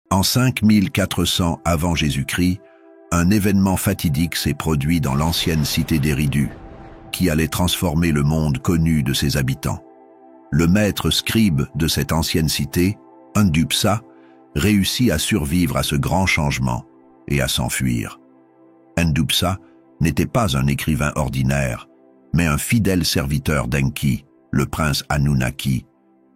En 5400 avant Jésus-Christ, un événement fatidique s'est produit dans l'ancienne cité d'Éridu, qui allait transformer le monde connu de ses habitants. Le maître scribe de cette ancienne cité, Ndupsa, réussit à survivre à ce grand changement et à s'enfuir. Ndupsa n'était pas un écrivain ordinaire, mais un fidèle serviteur d'Enki, le prince Anunnaki,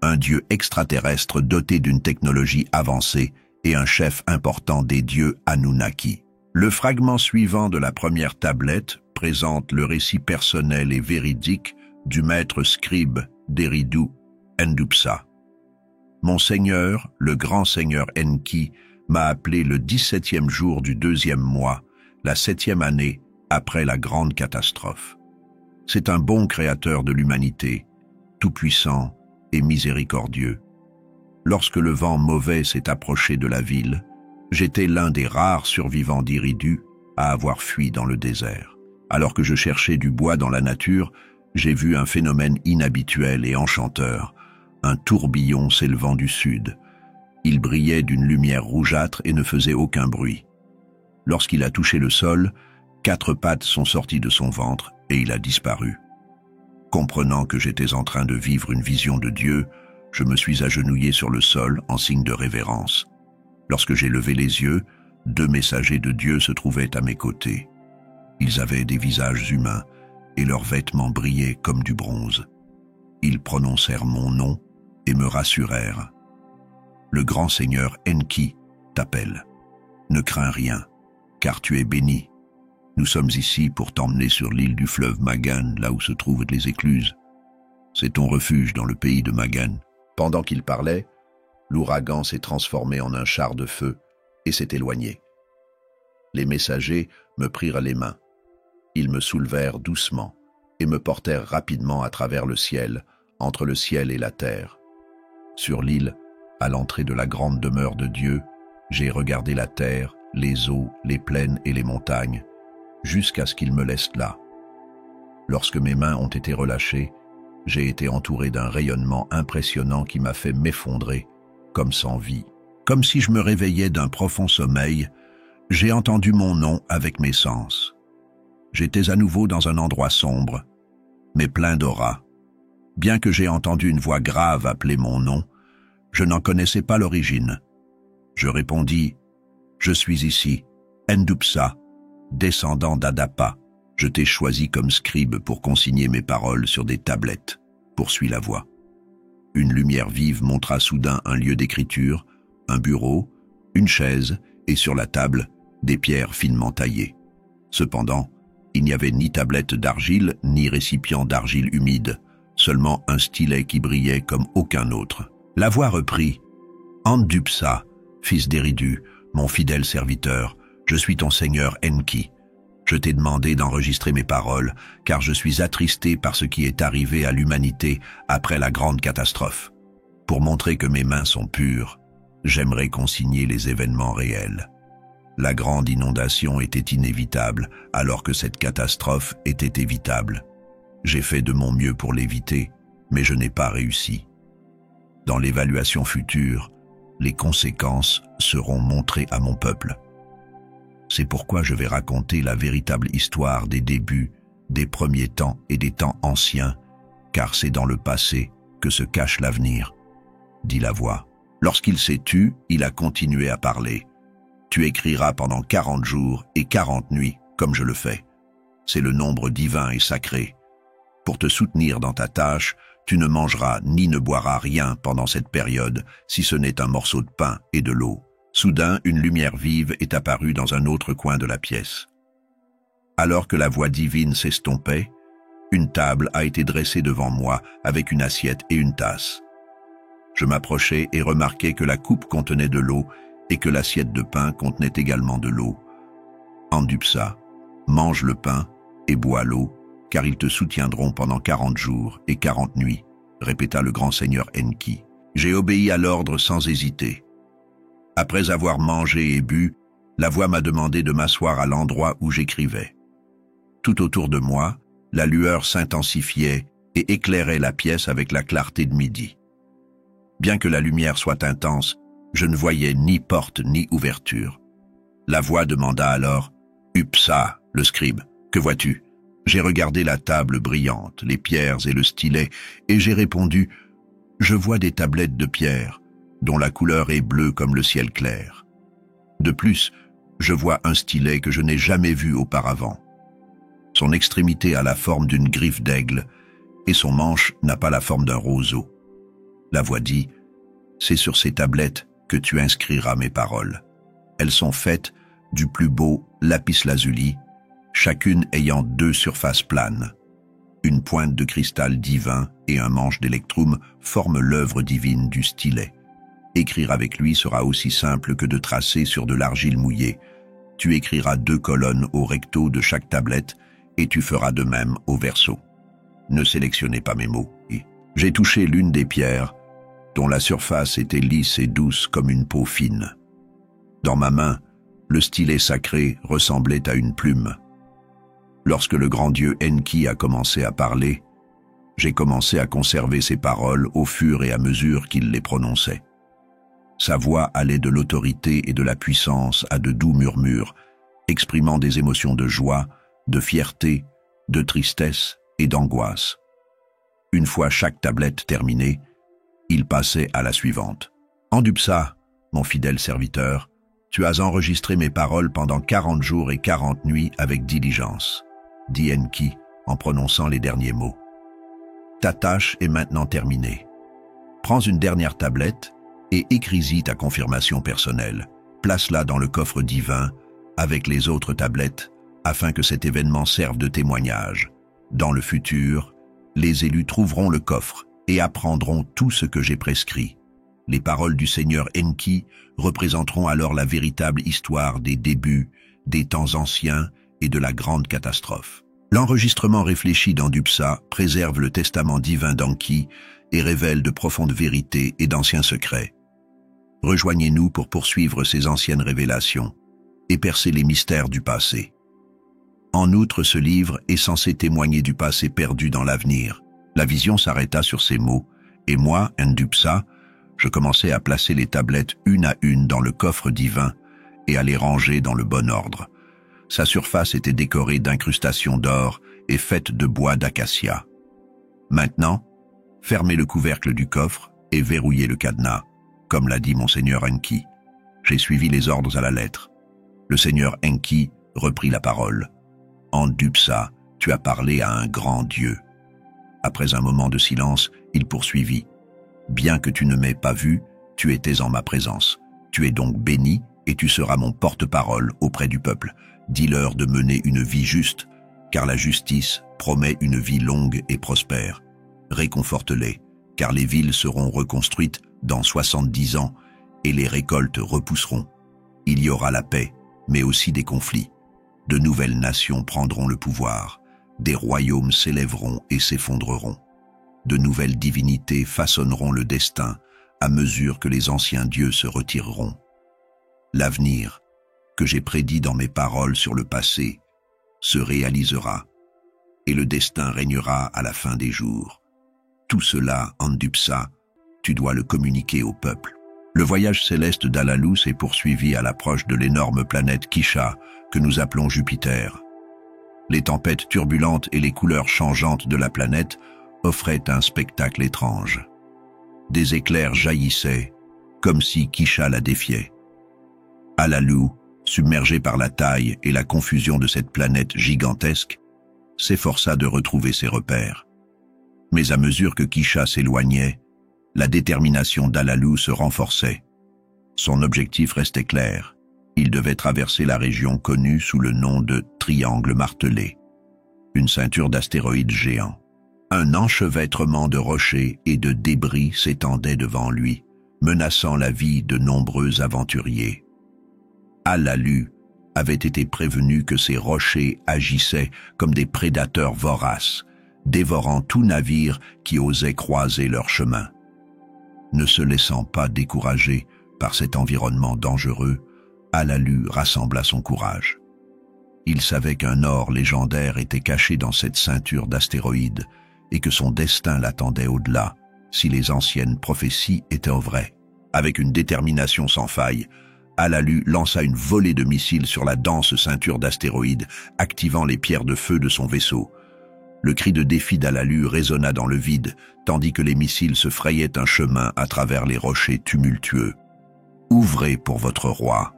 un dieu extraterrestre doté d'une technologie avancée et un chef important des dieux Anunnaki. Le fragment suivant de la première tablette présente le récit personnel et véridique du maître scribe d'Éridu, Ndupsa. Mon Seigneur, le grand Seigneur Enki, m'a appelé le 17e jour du 2e mois, la 7e année après la grande catastrophe. C'est un bon créateur de l'humanité, tout-puissant et miséricordieux. Lorsque le vent mauvais s'est approché de la ville, j'étais l'un des rares survivants d'Éridu à avoir fui dans le désert. Alors que je cherchais du bois dans la nature, j'ai vu un phénomène inhabituel et enchanteur, un tourbillon s'élevant du sud. Il brillait d'une lumière rougeâtre et ne faisait aucun bruit. Lorsqu'il a touché le sol, 4 pattes sont sorties de son ventre et il a disparu. Comprenant que j'étais en train de vivre une vision de Dieu, je me suis agenouillé sur le sol en signe de révérence. Lorsque j'ai levé les yeux, 2 messagers de Dieu se trouvaient à mes côtés. Ils avaient des visages humains et leurs vêtements brillaient comme du bronze. Ils prononcèrent mon nom et me rassurèrent. Le grand Seigneur Enki t'appelle. Ne crains rien, car tu es béni. Nous sommes ici pour t'emmener sur l'île du fleuve Magan, là où se trouvent les écluses. C'est ton refuge dans le pays de Magan. Pendant qu'il parlait, l'ouragan s'est transformé en un char de feu et s'est éloigné. Les messagers me prirent les mains. Ils me soulevèrent doucement et me portèrent rapidement à travers le ciel, entre le ciel et la terre. Sur l'île, à l'entrée de la grande demeure de Dieu, j'ai regardé la terre, les eaux, les plaines et les montagnes, jusqu'à ce qu'il me laisse là. Lorsque mes mains ont été relâchées, j'ai été entouré d'un rayonnement impressionnant qui m'a fait m'effondrer, comme sans vie. Comme si je me réveillais d'un profond sommeil, j'ai entendu mon nom avec mes sens. J'étais à nouveau dans un endroit sombre, mais plein d'aura. Bien que j'ai entendu une voix grave appeler mon nom, je n'en connaissais pas l'origine. Je répondis « Je suis ici, Ndupsa, descendant d'Adapa. Je t'ai choisi comme scribe pour consigner mes paroles sur des tablettes. » Poursuit la voix. Une lumière vive montra soudain un lieu d'écriture, un bureau, une chaise et sur la table, des pierres finement taillées. Cependant, il n'y avait ni tablette d'argile ni récipient d'argile humide, seulement un stylet qui brillait comme aucun autre. La voix reprit « Ndupsa, fils d'Éridu, mon fidèle serviteur, je suis ton seigneur Enki. Je t'ai demandé d'enregistrer mes paroles, car je suis attristé par ce qui est arrivé à l'humanité après la grande catastrophe. Pour montrer que mes mains sont pures, j'aimerais consigner les événements réels. La grande inondation était inévitable, alors que cette catastrophe était évitable. J'ai fait de mon mieux pour l'éviter, mais je n'ai pas réussi. Dans l'évaluation future, les conséquences seront montrées à mon peuple. C'est pourquoi je vais raconter la véritable histoire des débuts, des premiers temps et des temps anciens, car c'est dans le passé que se cache l'avenir, dit la voix. Lorsqu'il s'est tu, il a continué à parler. Tu écriras pendant 40 jours et 40 nuits, comme je le fais. C'est le nombre divin et sacré. Pour te soutenir dans ta tâche, tu ne mangeras ni ne boiras rien pendant cette période, si ce n'est un morceau de pain et de l'eau. Soudain, une lumière vive est apparue dans un autre coin de la pièce. Alors que la voix divine s'estompait, une table a été dressée devant moi avec une assiette et une tasse. Je m'approchai et remarquai que la coupe contenait de l'eau et que l'assiette de pain contenait également de l'eau. Ndupsa, mange le pain et bois l'eau, car ils te soutiendront pendant 40 jours et 40 nuits, répéta le grand seigneur Enki. J'ai obéi à l'ordre sans hésiter. Après avoir mangé et bu, la voix m'a demandé de m'asseoir à l'endroit où j'écrivais. Tout autour de moi, la lueur s'intensifiait et éclairait la pièce avec la clarté de midi. Bien que la lumière soit intense, Je ne voyais ni porte ni ouverture. La voix demanda alors « Upsa, le scribe, que vois-tu » J'ai regardé la table brillante, les pierres et le stylet, et j'ai répondu « Je vois des tablettes de pierre, dont la couleur est bleue comme le ciel clair. De plus, je vois un stylet que je n'ai jamais vu auparavant. Son extrémité a la forme d'une griffe d'aigle, et son manche n'a pas la forme d'un roseau. La voix dit « C'est sur ces tablettes que tu inscriras mes paroles. Elles sont faites du plus beau lapis-lazuli, chacune ayant 2 surfaces planes. Une pointe de cristal divin et un manche d'électrum forment l'œuvre divine du stylet. Écrire avec lui sera aussi simple que de tracer sur de l'argile mouillée. Tu écriras 2 colonnes au recto de chaque tablette et tu feras de même au verso. Ne sélectionnez pas mes mots. J'ai touché l'une des pierres, dont la surface était lisse et douce comme une peau fine. Dans ma main, le stylet sacré ressemblait à une plume. Lorsque le grand dieu Enki a commencé à parler, j'ai commencé à conserver ses paroles au fur et à mesure qu'il les prononçait. Sa voix allait de l'autorité et de la puissance à de doux murmures, exprimant des émotions de joie, de fierté, de tristesse et d'angoisse. Une fois chaque tablette terminée, il passait à la suivante. « Andupsa, mon fidèle serviteur, tu as enregistré mes paroles pendant 40 jours et 40 nuits avec diligence, dit Enki en prononçant les derniers mots. Ta tâche est maintenant terminée. Prends une dernière tablette et écris-y ta confirmation personnelle. Place-la dans le coffre divin avec les autres tablettes afin que cet événement serve de témoignage. Dans le futur, les élus trouveront le coffre et apprendront tout ce que j'ai prescrit. Les paroles du Seigneur Enki représenteront alors la véritable histoire des débuts, des temps anciens et de la grande catastrophe. L'enregistrement réfléchi d'Andupsa préserve le testament divin d'Enki et révèle de profondes vérités et d'anciens secrets. Rejoignez-nous pour poursuivre ces anciennes révélations et percer les mystères du passé. En outre, ce livre est censé témoigner du passé perdu dans l'avenir. La vision s'arrêta sur ces mots, et moi, Andupsa, je commençai à placer les tablettes une à une dans le coffre divin et à les ranger dans le bon ordre. Sa surface était décorée d'incrustations d'or et faite de bois d'acacia. Maintenant, fermez le couvercle du coffre et verrouillez le cadenas, comme l'a dit Monseigneur Enki. J'ai suivi les ordres à la lettre. Le Seigneur Enki reprit la parole. « Andupsa, tu as parlé à un grand Dieu. » Après un moment de silence, il poursuivit. « Bien que tu ne m'aies pas vu, tu étais en ma présence. Tu es donc béni et tu seras mon porte-parole auprès du peuple. Dis-leur de mener une vie juste, car la justice promet une vie longue et prospère. Réconforte-les, car les villes seront reconstruites dans 70 ans et les récoltes repousseront. Il y aura la paix, mais aussi des conflits. De nouvelles nations prendront le pouvoir. Des royaumes s'élèveront et s'effondreront. De nouvelles divinités façonneront le destin à mesure que les anciens dieux se retireront. L'avenir, que j'ai prédit dans mes paroles sur le passé, se réalisera, et le destin régnera à la fin des jours. Tout cela, Andupsa, tu dois le communiquer au peuple. » Le voyage céleste d'Alalou s'est poursuivi à l'approche de l'énorme planète Kisha, que nous appelons Jupiter. Les tempêtes turbulentes et les couleurs changeantes de la planète offraient un spectacle étrange. Des éclairs jaillissaient, comme si Kisha la défiait. Alalou, submergé par la taille et la confusion de cette planète gigantesque, s'efforça de retrouver ses repères. Mais à mesure que Kisha s'éloignait, la détermination d'Alalou se renforçait. Son objectif restait clair. Il devait traverser la région connue sous le nom de Triangle martelé, une ceinture d'astéroïdes géants. Un enchevêtrement de rochers et de débris s'étendait devant lui, menaçant la vie de nombreux aventuriers. Alalou avait été prévenu que ces rochers agissaient comme des prédateurs voraces, dévorant tout navire qui osait croiser leur chemin. Ne se laissant pas décourager par cet environnement dangereux, Alalou rassembla son courage. Il savait qu'un or légendaire était caché dans cette ceinture d'astéroïdes et que son destin l'attendait au-delà, si les anciennes prophéties étaient vraies. Avec une détermination sans faille, Alalu lança une volée de missiles sur la dense ceinture d'astéroïdes, activant les pierres de feu de son vaisseau. Le cri de défi d'Alalu résonna dans le vide, tandis que les missiles se frayaient un chemin à travers les rochers tumultueux. « Ouvrez pour votre roi.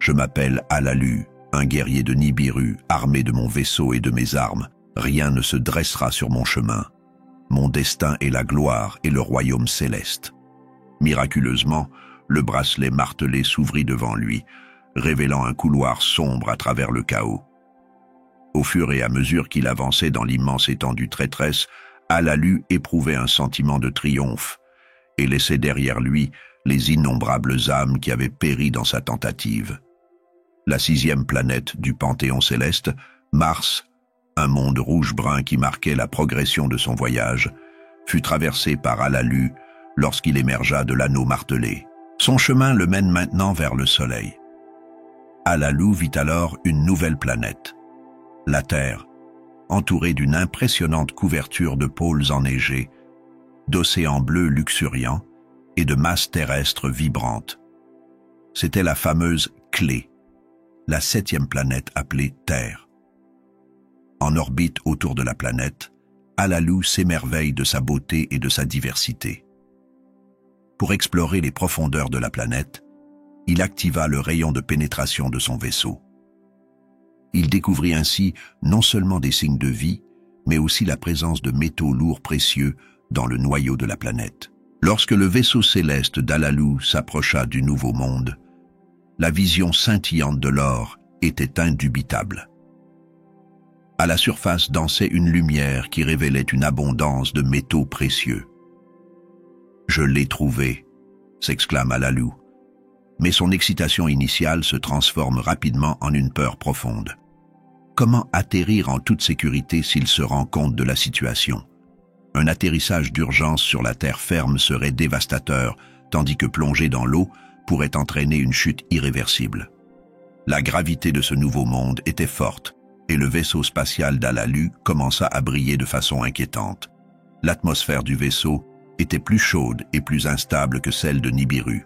Je m'appelle Alalu, un guerrier de Nibiru, armé de mon vaisseau et de mes armes. Rien ne se dressera sur mon chemin. Mon destin est la gloire et le royaume céleste. » Miraculeusement, le bracelet martelé s'ouvrit devant lui, révélant un couloir sombre à travers le chaos. Au fur et à mesure qu'il avançait dans l'immense étendue traîtresse, Alalu éprouvait un sentiment de triomphe et laissait derrière lui les innombrables âmes qui avaient péri dans sa tentative. La 6e planète du Panthéon céleste, Mars, un monde rouge-brun qui marquait la progression de son voyage, fut traversée par Alalu lorsqu'il émergea de l'anneau martelé. Son chemin le mène maintenant vers le Soleil. Alalu vit alors une nouvelle planète, la Terre, entourée d'une impressionnante couverture de pôles enneigés, d'océans bleus luxuriants et de masses terrestres vibrantes. C'était la fameuse Clé, la 7e planète appelée Terre. En orbite autour de la planète, Alalu s'émerveille de sa beauté et de sa diversité. Pour explorer les profondeurs de la planète, il activa le rayon de pénétration de son vaisseau. Il découvrit ainsi non seulement des signes de vie, mais aussi la présence de métaux lourds précieux dans le noyau de la planète. Lorsque le vaisseau céleste d'Alalu s'approcha du Nouveau Monde, la vision scintillante de l'or était indubitable. À la surface dansait une lumière qui révélait une abondance de métaux précieux. « Je l'ai trouvé », s'exclame Alalu, mais son excitation initiale se transforme rapidement en une peur profonde. Comment atterrir en toute sécurité s'il se rend compte de la situation? Un atterrissage d'urgence sur la terre ferme serait dévastateur, tandis que plonger dans l'eau pourrait entraîner une chute irréversible. La gravité de ce nouveau monde était forte, et le vaisseau spatial d'Alalu commença à briller de façon inquiétante. L'atmosphère du vaisseau était plus chaude et plus instable que celle de Nibiru.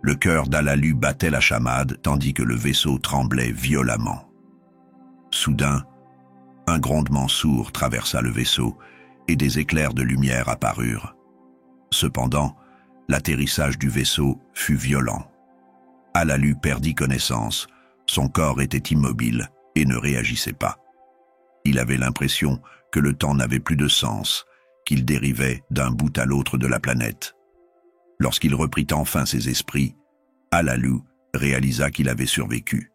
Le cœur d'Alalu battait la chamade, tandis que le vaisseau tremblait violemment. Soudain, un grondement sourd traversa le vaisseau et des éclairs de lumière apparurent. Cependant, l'atterrissage du vaisseau fut violent. Alalu perdit connaissance, son corps était immobile et ne réagissait pas. Il avait l'impression que le temps n'avait plus de sens, qu'il dérivait d'un bout à l'autre de la planète. Lorsqu'il reprit enfin ses esprits, Alalu réalisa qu'il avait survécu.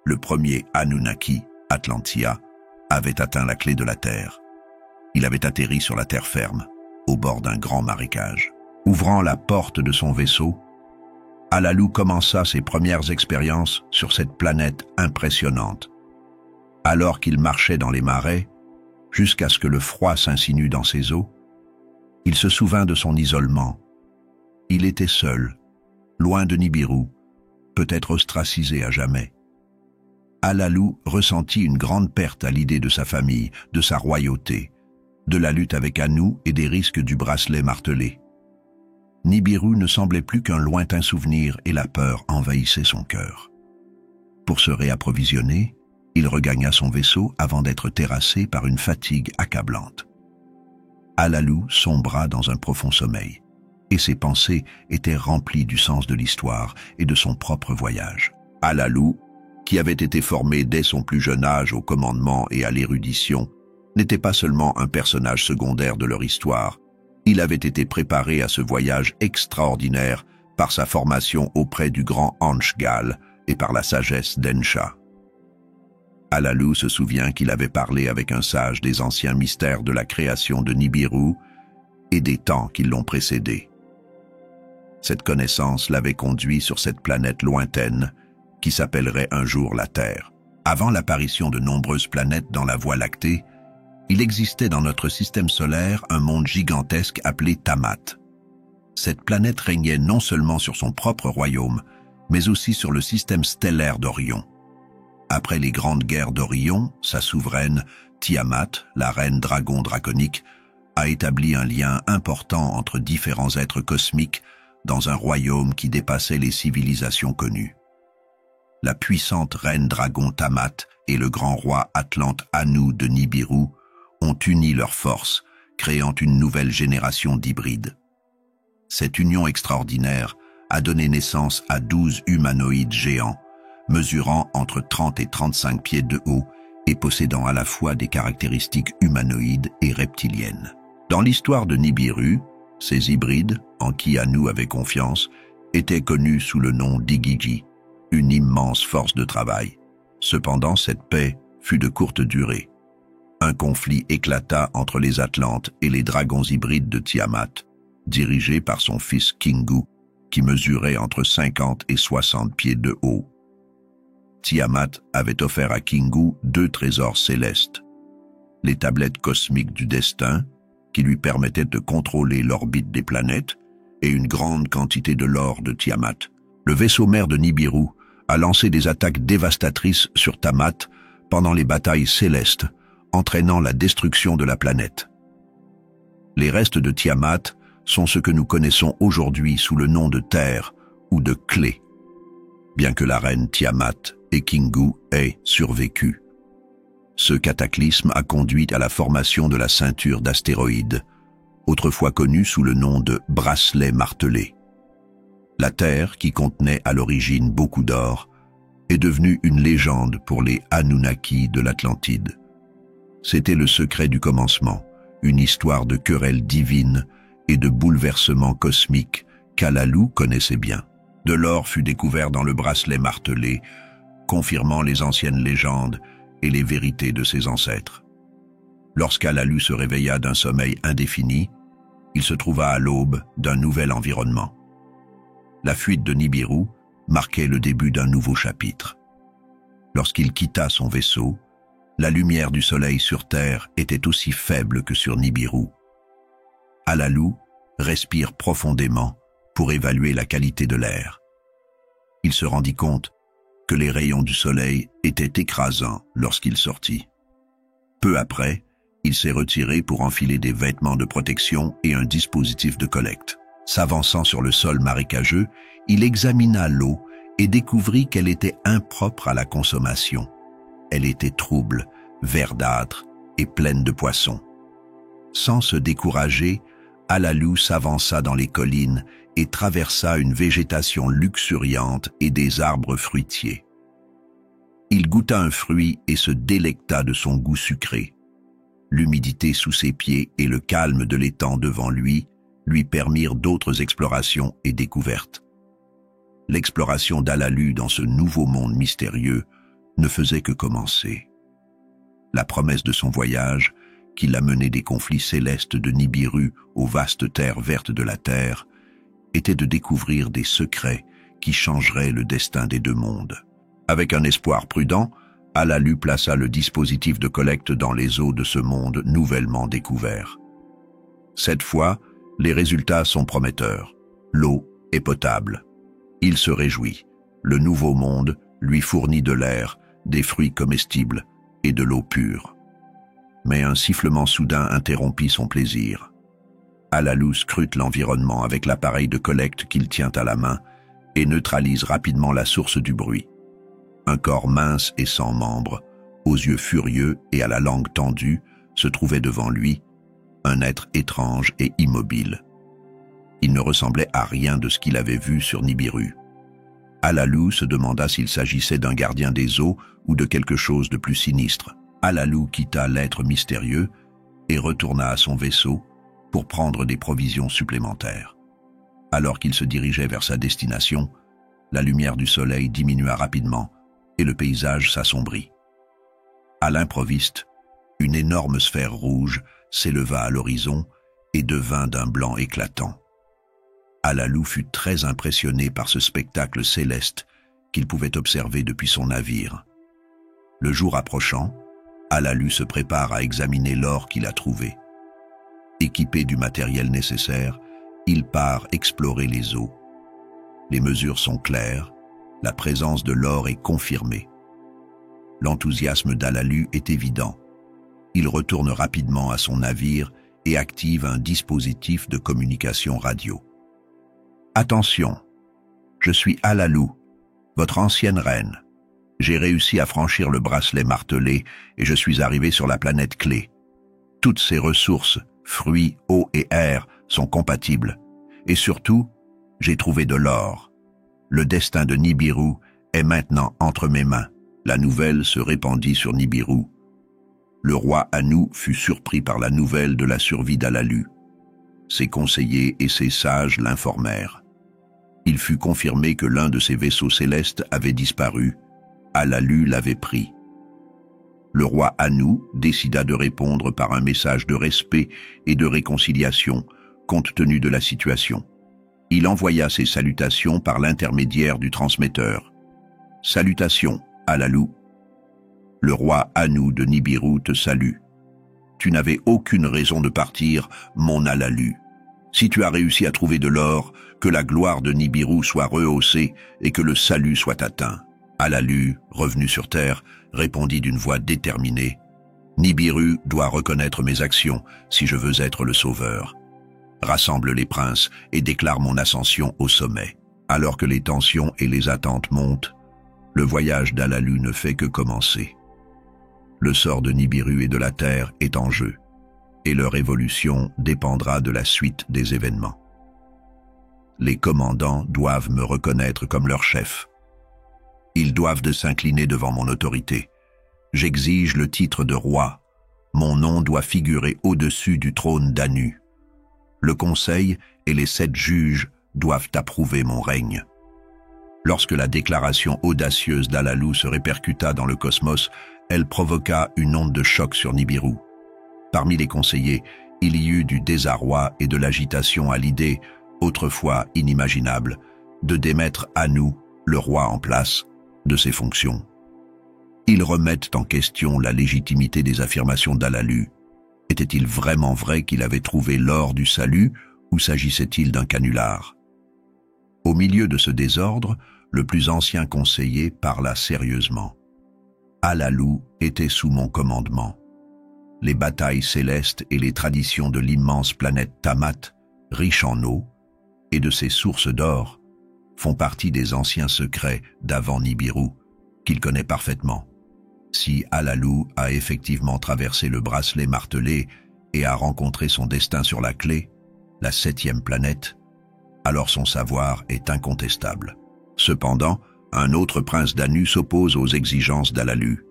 Le premier Anunnaki, Atlantia, avait atteint la clé de la Terre. Il avait atterri sur la terre ferme, au bord d'un grand marécage. Ouvrant la porte de son vaisseau, Alalu commença ses premières expériences sur cette planète impressionnante. Alors qu'il marchait dans les marais, jusqu'à ce que le froid s'insinue dans ses os, il se souvint de son isolement. Il était seul, loin de Nibiru, peut-être ostracisé à jamais. Alalu ressentit une grande perte à l'idée de sa famille, de sa royauté, de la lutte avec Anu et des risques du bracelet martelé. Nibiru ne semblait plus qu'un lointain souvenir et la peur envahissait son cœur. Pour se réapprovisionner, il regagna son vaisseau avant d'être terrassé par une fatigue accablante. Alalu sombra dans un profond sommeil, et ses pensées étaient remplies du sens de l'histoire et de son propre voyage. Alalu, qui avait été formé dès son plus jeune âge au commandement et à l'érudition, n'était pas seulement un personnage secondaire de leur histoire, il avait été préparé à ce voyage extraordinaire par sa formation auprès du grand Anshgal et par la sagesse d'Ensha. Alalu se souvient qu'il avait parlé avec un sage des anciens mystères de la création de Nibiru et des temps qui l'ont précédé. Cette connaissance l'avait conduit sur cette planète lointaine qui s'appellerait un jour la Terre. Avant l'apparition de nombreuses planètes dans la Voie lactée, il existait dans notre système solaire un monde gigantesque appelé Tamat. Cette planète régnait non seulement sur son propre royaume, mais aussi sur le système stellaire d'Orion. Après les grandes guerres d'Orion, sa souveraine, Tiamat, la reine dragon draconique, a établi un lien important entre différents êtres cosmiques dans un royaume qui dépassait les civilisations connues. La puissante reine dragon Tamat et le grand roi Atlante Anu de Nibiru ont uni leurs forces, créant une nouvelle génération d'hybrides. Cette union extraordinaire a donné naissance à 12 humanoïdes géants, mesurant entre 30 et 35 pieds de haut et possédant à la fois des caractéristiques humanoïdes et reptiliennes. Dans l'histoire de Nibiru, ces hybrides, en qui Anu avait confiance, étaient connus sous le nom d'Igigi, une immense force de travail. Cependant, cette paix fut de courte durée. Un conflit éclata entre les Atlantes et les dragons hybrides de Tiamat, dirigés par son fils Kingu, qui mesurait entre 50 et 60 pieds de haut. Tiamat avait offert à Kingu 2 trésors célestes, les tablettes cosmiques du destin, qui lui permettaient de contrôler l'orbite des planètes, et une grande quantité de l'or de Tiamat. Le vaisseau mère de Nibiru a lancé des attaques dévastatrices sur Tamat pendant les batailles célestes, entraînant la destruction de la planète. Les restes de Tiamat sont ce que nous connaissons aujourd'hui sous le nom de Terre ou de Clé, bien que la reine Tiamat et Kingu aient survécu. Ce cataclysme a conduit à la formation de la ceinture d'astéroïdes, autrefois connue sous le nom de bracelet martelé. La Terre, qui contenait à l'origine beaucoup d'or, est devenue une légende pour les Anunnaki de l'Atlantide. C'était le secret du commencement, une histoire de querelle divine et de bouleversement cosmique qu'Alalu connaissait bien. De l'or fut découvert dans le bracelet martelé, confirmant les anciennes légendes et les vérités de ses ancêtres. Lorsqu'Alalu se réveilla d'un sommeil indéfini, il se trouva à l'aube d'un nouvel environnement. La fuite de Nibiru marquait le début d'un nouveau chapitre. Lorsqu'il quitta son vaisseau, la lumière du soleil sur Terre était aussi faible que sur Nibiru. Alalu respire profondément pour évaluer la qualité de l'air. Il se rendit compte que les rayons du soleil étaient écrasants lorsqu'il sortit. Peu après, il s'est retiré pour enfiler des vêtements de protection et un dispositif de collecte. S'avançant sur le sol marécageux, il examina l'eau et découvrit qu'elle était impropre à la consommation. Elle était trouble, verdâtre et pleine de poissons. Sans se décourager, Alalu s'avança dans les collines et traversa une végétation luxuriante et des arbres fruitiers. Il goûta un fruit et se délecta de son goût sucré. L'humidité sous ses pieds et le calme de l'étang devant lui permirent d'autres explorations et découvertes. L'exploration d'Alalu dans ce nouveau monde mystérieux ne faisait que commencer. La promesse de son voyage, qui l'amenait des conflits célestes de Nibiru aux vastes terres vertes de la Terre, était de découvrir des secrets qui changeraient le destin des deux mondes. Avec un espoir prudent, Alalu plaça le dispositif de collecte dans les eaux de ce monde nouvellement découvert. Cette fois, les résultats sont prometteurs. L'eau est potable. Il se réjouit. Le nouveau monde lui fournit de l'air, des fruits comestibles et de l'eau pure. Mais un sifflement soudain interrompit son plaisir. Alalu scrute l'environnement avec l'appareil de collecte qu'il tient à la main et neutralise rapidement la source du bruit. Un corps mince et sans membres, aux yeux furieux et à la langue tendue, se trouvait devant lui, un être étrange et immobile. Il ne ressemblait à rien de ce qu'il avait vu sur Nibiru. Alalu se demanda s'il s'agissait d'un gardien des eaux ou de quelque chose de plus sinistre. Alalu quitta l'être mystérieux et retourna à son vaisseau pour prendre des provisions supplémentaires. Alors qu'il se dirigeait vers sa destination, la lumière du soleil diminua rapidement et le paysage s'assombrit. À l'improviste, une énorme sphère rouge s'éleva à l'horizon et devint d'un blanc éclatant. Alalu fut très impressionné par ce spectacle céleste qu'il pouvait observer depuis son navire. Le jour approchant, Alalu se prépare à examiner l'or qu'il a trouvé. Équipé du matériel nécessaire, il part explorer les eaux. Les mesures sont claires, la présence de l'or est confirmée. L'enthousiasme d'Alalu est évident. Il retourne rapidement à son navire et active un dispositif de communication radio. Attention, je suis Alalu, votre ancienne reine. J'ai réussi à franchir le bracelet martelé et je suis arrivé sur la planète clé. Toutes ces ressources, fruits, eau et air, sont compatibles. Et surtout, j'ai trouvé de l'or. Le destin de Nibiru est maintenant entre mes mains. La nouvelle se répandit sur Nibiru. Le roi Anu fut surpris par la nouvelle de la survie d'Alalu. Ses conseillers et ses sages l'informèrent. Il fut confirmé que l'un de ses vaisseaux célestes avait disparu. Alalu l'avait pris. Le roi Anu décida de répondre par un message de respect et de réconciliation, compte tenu de la situation. Il envoya ses salutations par l'intermédiaire du transmetteur. « Salutations, Alalu. Le roi Anu de Nibiru te salue. Tu n'avais aucune raison de partir, mon Alalu. Si tu as réussi à trouver de l'or, que la gloire de Nibiru soit rehaussée et que le salut soit atteint. » Alalu, revenu sur terre, répondit d'une voix déterminée. « Nibiru doit reconnaître mes actions si je veux être le sauveur. Rassemble les princes et déclare mon ascension au sommet. » Alors que les tensions et les attentes montent, le voyage d'Alalu ne fait que commencer. Le sort de Nibiru et de la Terre est en jeu, et leur évolution dépendra de la suite des événements. Les commandants doivent me reconnaître comme leur chef. Ils doivent de s'incliner devant mon autorité. J'exige le titre de roi. Mon nom doit figurer au-dessus du trône d'Anu. Le conseil et les 7 juges doivent approuver mon règne. Lorsque la déclaration audacieuse d'Alalu se répercuta dans le cosmos, elle provoqua une onde de choc sur Nibiru. Parmi les conseillers, il y eut du désarroi et de l'agitation à l'idée, autrefois inimaginable, de démettre Anu, le roi en place, de ses fonctions. Ils remettent en question la légitimité des affirmations d'Alalu. Était-il vraiment vrai qu'il avait trouvé l'or du salut ou s'agissait-il d'un canular? Au milieu de ce désordre, le plus ancien conseiller parla sérieusement. Alalu était sous mon commandement. Les batailles célestes et les traditions de l'immense planète Tamat, riche en eau, et de ses sources d'or, font partie des anciens secrets d'avant Nibiru, qu'il connaît parfaitement. Si Alalu a effectivement traversé le bracelet martelé et a rencontré son destin sur la clé, la 7e planète, alors son savoir est incontestable. Cependant, un autre prince d'Anu s'oppose aux exigences d'Alalu.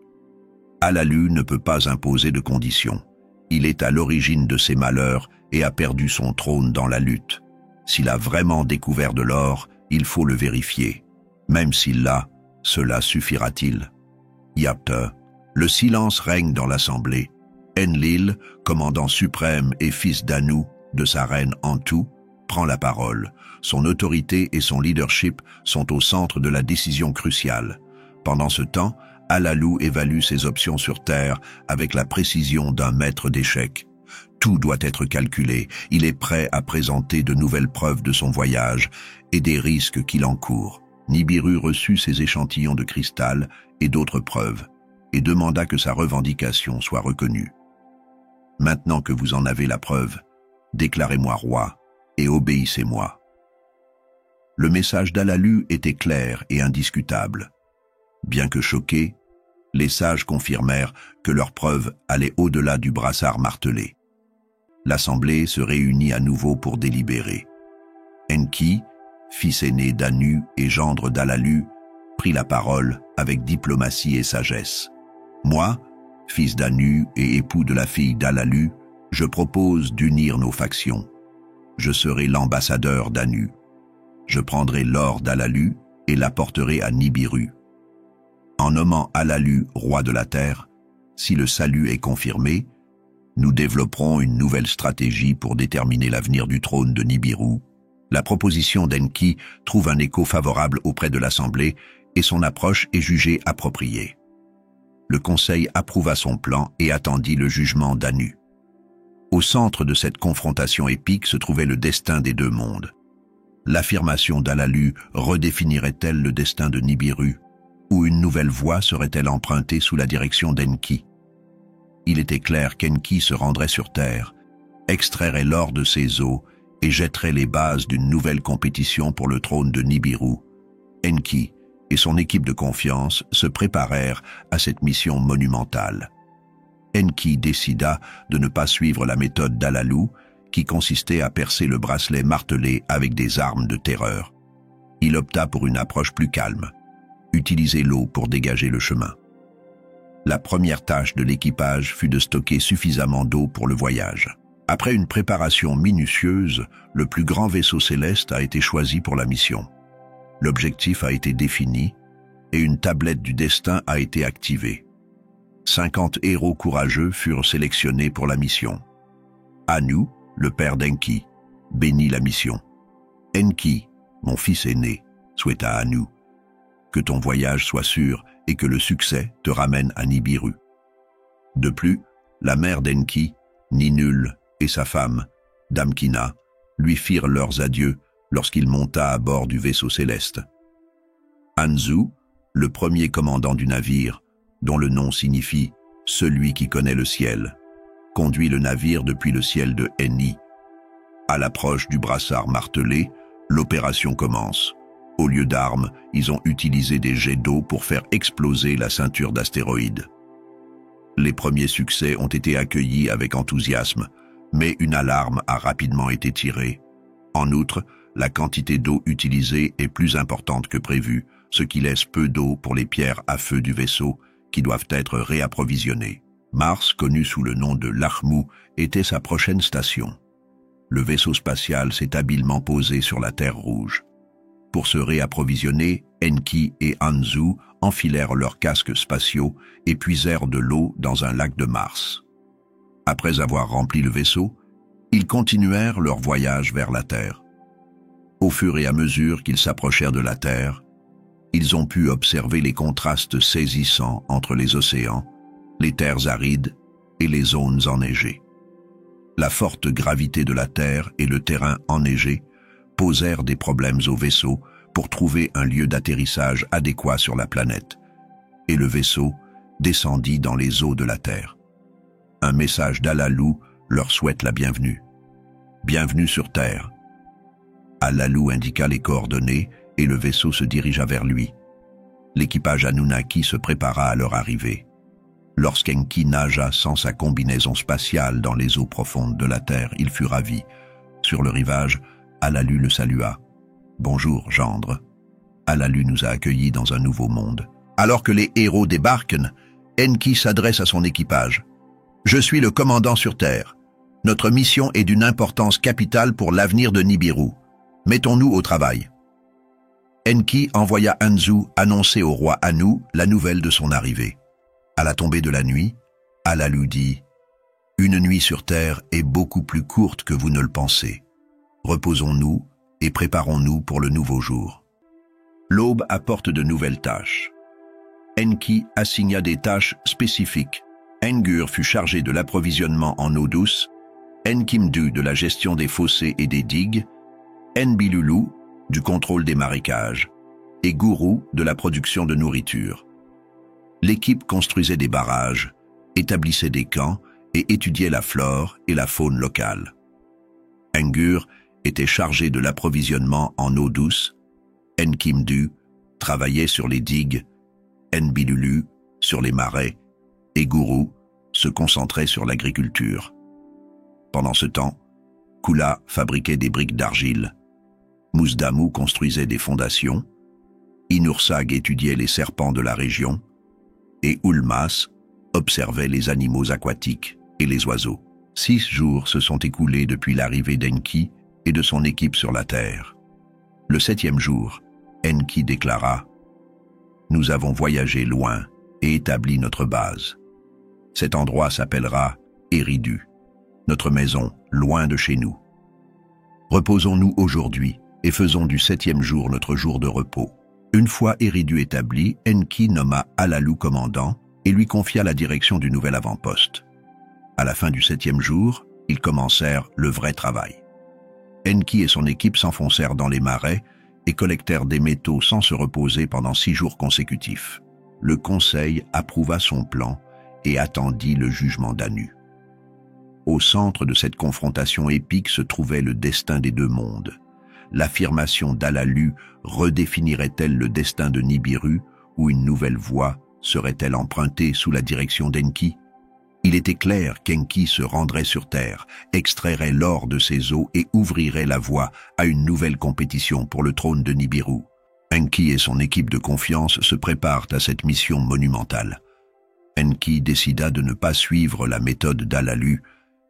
Alalu ne peut pas imposer de conditions. Il est à l'origine de ses malheurs et a perdu son trône dans la lutte. S'il a vraiment découvert de l'or, il faut le vérifier. Même s'il l'a, cela suffira-t-il? Yapte, le silence règne dans l'assemblée. Enlil, commandant suprême et fils d'Anu, de sa reine Antu, prend la parole. Son autorité et son leadership sont au centre de la décision cruciale. Pendant ce temps, Alalu évalue ses options sur Terre avec la précision d'un maître d'échecs. Tout doit être calculé. Il est prêt à présenter de nouvelles preuves de son voyage et des risques qu'il encourt. Nibiru reçut ses échantillons de cristal et d'autres preuves et demanda que sa revendication soit reconnue. Maintenant que vous en avez la preuve, déclarez-moi roi et obéissez-moi. Le message d'Alalu était clair et indiscutable. Bien que choqués, les sages confirmèrent que leur preuve allait au-delà du brassard martelé. L'assemblée se réunit à nouveau pour délibérer. Enki, fils aîné d'Anu et gendre d'Alalu, prit la parole avec diplomatie et sagesse. Moi, fils d'Anu et époux de la fille d'Alalu, je propose d'unir nos factions. Je serai l'ambassadeur d'Anu. Je prendrai l'or d'Alalu et l'apporterai à Nibiru. En nommant Alalu roi de la terre, si le salut est confirmé, nous développerons une nouvelle stratégie pour déterminer l'avenir du trône de Nibiru. La proposition d'Enki trouve un écho favorable auprès de l'Assemblée et son approche est jugée appropriée. Le Conseil approuva son plan et attendit le jugement d'Anu. Au centre de cette confrontation épique se trouvait le destin des deux mondes. L'affirmation d'Alalu redéfinirait-elle le destin de Nibiru, ou une nouvelle voie serait-elle empruntée sous la direction d'Enki? Il était clair qu'Enki se rendrait sur Terre, extrairait l'or de ses eaux et jetterait les bases d'une nouvelle compétition pour le trône de Nibiru. Enki et son équipe de confiance se préparèrent à cette mission monumentale. Enki décida de ne pas suivre la méthode d'Alalu, qui consistait à percer le bracelet martelé avec des armes de terreur. Il opta pour une approche plus calme, utiliser l'eau pour dégager le chemin. La première tâche de l'équipage fut de stocker suffisamment d'eau pour le voyage. Après une préparation minutieuse, le plus grand vaisseau céleste a été choisi pour la mission. L'objectif a été défini et une tablette du destin a été activée. 50 héros courageux furent sélectionnés pour la mission. Anu, le père d'Enki, bénit la mission. Enki, mon fils aîné, souhaita à Anu que ton voyage soit sûr et que le succès te ramène à Nibiru. De plus, la mère d'Enki, Ninul, et sa femme, Damkina, lui firent leurs adieux lorsqu'il monta à bord du vaisseau céleste. Anzu, le premier commandant du navire, dont le nom signifie « celui qui connaît le ciel », conduit le navire depuis le ciel de Eni. À l'approche du brassard martelé, l'opération commence. Au lieu d'armes, ils ont utilisé des jets d'eau pour faire exploser la ceinture d'astéroïdes. Les premiers succès ont été accueillis avec enthousiasme, mais une alarme a rapidement été tirée. En outre, la quantité d'eau utilisée est plus importante que prévu, ce qui laisse peu d'eau pour les pierres à feu du vaisseau, qui doivent être réapprovisionnées. Mars, connu sous le nom de Lahmu, était sa prochaine station. Le vaisseau spatial s'est habilement posé sur la Terre rouge. Pour se réapprovisionner, Enki et Anzu enfilèrent leurs casques spatiaux et puisèrent de l'eau dans un lac de Mars. Après avoir rempli le vaisseau, ils continuèrent leur voyage vers la Terre. Au fur et à mesure qu'ils s'approchèrent de la Terre, ils ont pu observer les contrastes saisissants entre les océans, les terres arides et les zones enneigées. La forte gravité de la Terre et le terrain enneigé posèrent des problèmes au vaisseau pour trouver un lieu d'atterrissage adéquat sur la planète, et le vaisseau descendit dans les eaux de la Terre. Un message d'Alalu leur souhaite la bienvenue. Bienvenue sur Terre. Alalu indiqua les coordonnées et le vaisseau se dirigea vers lui. L'équipage Anunnaki se prépara à leur arrivée. Lorsqu'Enki nagea sans sa combinaison spatiale dans les eaux profondes de la Terre, il fut ravi. Sur le rivage, Alalu le salua. « Bonjour, gendre. Alalu nous a accueillis dans un nouveau monde. » Alors que les héros débarquent, Enki s'adresse à son équipage. « Je suis le commandant sur Terre. Notre mission est d'une importance capitale pour l'avenir de Nibiru. Mettons-nous au travail. » Enki envoya Anzu annoncer au roi Anu la nouvelle de son arrivée. À la tombée de la nuit, Alalu dit « Une nuit sur Terre est beaucoup plus courte que vous ne le pensez. Reposons-nous et préparons-nous pour le nouveau jour. » L'aube apporte de nouvelles tâches. Enki assigna des tâches spécifiques. Engur fut chargé de l'approvisionnement en eau douce, Enkimdu de la gestion des fossés et des digues, Enbilulu du contrôle des marécages et Guru de la production de nourriture. L'équipe construisait des barrages, établissait des camps et étudiait la flore et la faune locale. Engur était chargé de l'approvisionnement en eau douce, Enkimdu travaillait sur les digues, Enbilulu sur les marais et Guru se concentrait sur l'agriculture. Pendant ce temps, Kula fabriquait des briques d'argile, Muzdamu construisait des fondations, Inursag étudiait les serpents de la région, et Ulmas observait les animaux aquatiques et les oiseaux. 6 jours se sont écoulés depuis l'arrivée d'Enki et de son équipe sur la Terre. Le 7e jour, Enki déclara « Nous avons voyagé loin et établi notre base. Cet endroit s'appellera Eridu, notre maison loin de chez nous. Reposons-nous aujourd'hui et faisons du 7e jour notre jour de repos. » Une fois Eridu établi, Enki nomma Alalu commandant et lui confia la direction du nouvel avant-poste. À la fin du 7e jour, ils commencèrent le vrai travail. Enki et son équipe s'enfoncèrent dans les marais et collectèrent des métaux sans se reposer pendant 6 jours consécutifs. Le conseil approuva son plan et attendit le jugement d'Anu. Au centre de cette confrontation épique se trouvait le destin des deux mondes. L'affirmation d'Alalu redéfinirait-elle le destin de Nibiru, ou une nouvelle voie serait-elle empruntée sous la direction d'Enki? Il était clair qu'Enki se rendrait sur Terre, extrairait l'or de ses eaux et ouvrirait la voie à une nouvelle compétition pour le trône de Nibiru. Enki et son équipe de confiance se préparent à cette mission monumentale. Enki décida de ne pas suivre la méthode d'Alalu,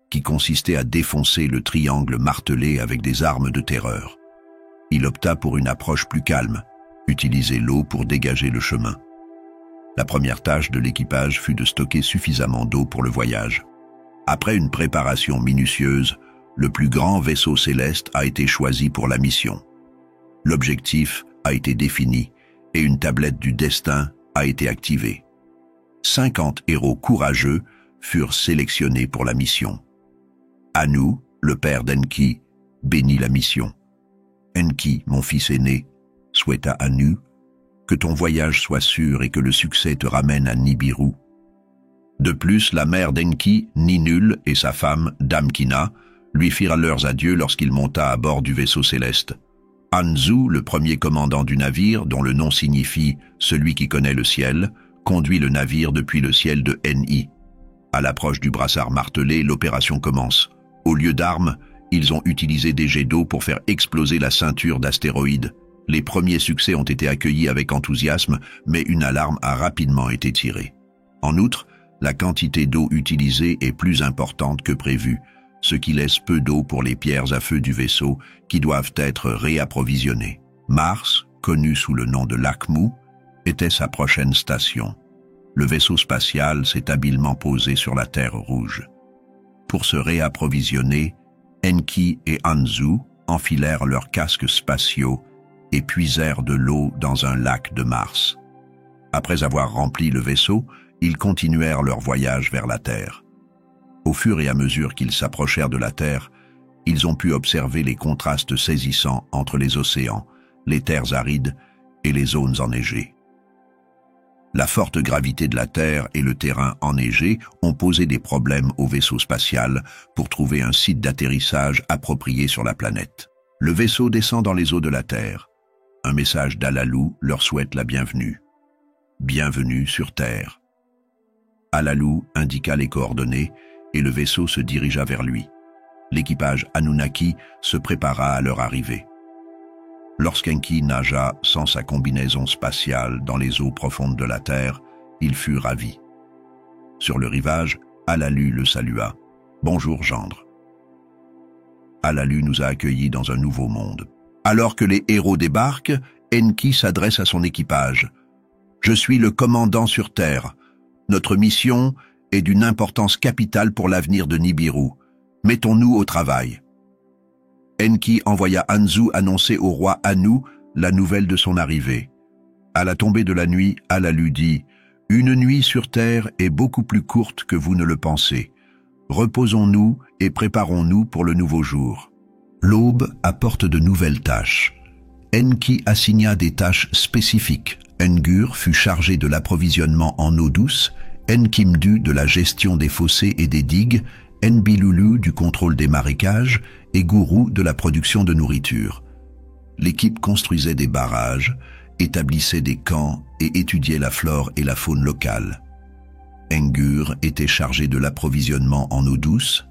qui consistait à défoncer le triangle martelé avec des armes de terreur. Il opta pour une approche plus calme, utiliser l'eau pour dégager le chemin. La première tâche de l'équipage fut de stocker suffisamment d'eau pour le voyage. Après une préparation minutieuse, le plus grand vaisseau céleste a été choisi pour la mission. L'objectif a été défini et une tablette du destin a été activée. 50 héros courageux furent sélectionnés pour la mission. Anu, le père d'Enki, bénit la mission. Enki, mon fils aîné, souhaita à Anu que ton voyage soit sûr et que le succès te ramène à Nibiru. De plus, la mère d'Enki, Ninul, et sa femme, Damkina, lui firent leurs adieux lorsqu'il monta à bord du vaisseau céleste. Anzu, le premier commandant du navire, dont le nom signifie « celui qui connaît le ciel », conduit le navire depuis le ciel de Ni. À l'approche du brassard martelé, l'opération commence. Au lieu d'armes, ils ont utilisé des jets d'eau pour faire exploser la ceinture d'astéroïdes. Les premiers succès ont été accueillis avec enthousiasme, mais une alarme a rapidement été tirée. En outre, la quantité d'eau utilisée est plus importante que prévu, ce qui laisse peu d'eau pour les pierres à feu du vaisseau qui doivent être réapprovisionnées. Mars, connu sous le nom de Lakmu, était sa prochaine station. Le vaisseau spatial s'est habilement posé sur la Terre rouge. Pour se réapprovisionner, Enki et Anzu enfilèrent leurs casques spatiaux et puisèrent de l'eau dans un lac de Mars. Après avoir rempli le vaisseau, ils continuèrent leur voyage vers la Terre. Au fur et à mesure qu'ils s'approchèrent de la Terre, ils ont pu observer les contrastes saisissants entre les océans, les terres arides et les zones enneigées. La forte gravité de la Terre et le terrain enneigé ont posé des problèmes au vaisseau spatial pour trouver un site d'atterrissage approprié sur la planète. Le vaisseau descend dans les eaux de la Terre. Un message d'Alalu leur souhaite la bienvenue. Bienvenue sur Terre. Alalu indiqua les coordonnées et le vaisseau se dirigea vers lui. L'équipage Anunnaki se prépara à leur arrivée. Lorsqu'Enki nagea sans sa combinaison spatiale dans les eaux profondes de la Terre, il fut ravi. Sur le rivage, Alalu le salua. « Bonjour, gendre. » Alalu nous a accueillis dans un nouveau monde. Alors que les héros débarquent, Enki s'adresse à son équipage. « Je suis le commandant sur Terre. Notre mission est d'une importance capitale pour l'avenir de Nibiru. Mettons-nous au travail. » Enki envoya Anzu annoncer au roi Anu la nouvelle de son arrivée. À la tombée de la nuit, Alalu dit « Une nuit sur Terre est beaucoup plus courte que vous ne le pensez. Reposons-nous et préparons-nous pour le nouveau jour. » L'aube apporte de nouvelles tâches. Enki assigna des tâches spécifiques. Engur fut chargé de l'approvisionnement en eau douce, Enkimdu de la gestion des fossés et des digues, Enbilulu du contrôle des marécages et Guru de la production de nourriture. L'équipe construisait des barrages, établissait des camps et étudiait la flore et la faune locale. Engur était chargé de l'approvisionnement en eau douce,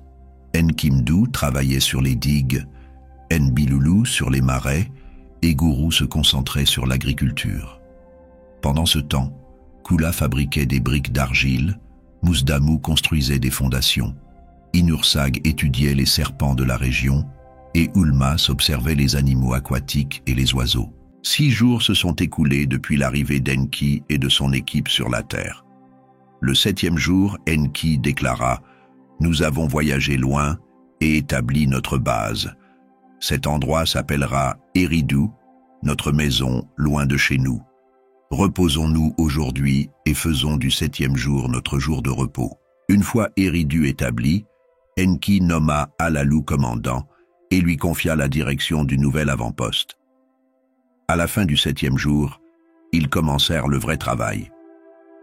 Enkimdu travaillait sur les digues, Enbilulu sur les marais et Guru se concentrait sur l'agriculture. Pendant ce temps, Kula fabriquait des briques d'argile, Musdamu construisait des fondations, Inursag étudiait les serpents de la région et Ulmas observait les animaux aquatiques et les oiseaux. 6 jours se sont écoulés depuis l'arrivée d'Enki et de son équipe sur la Terre. Le 7e jour, Enki déclara « Nous avons voyagé loin et établi notre base. Cet endroit s'appellera Eridu, notre maison loin de chez nous. Reposons-nous aujourd'hui et faisons du 7e jour notre jour de repos. » Une fois Eridu établi, Enki nomma Alalu commandant et lui confia la direction du nouvel avant-poste. À la fin du 7e jour, ils commencèrent le vrai travail.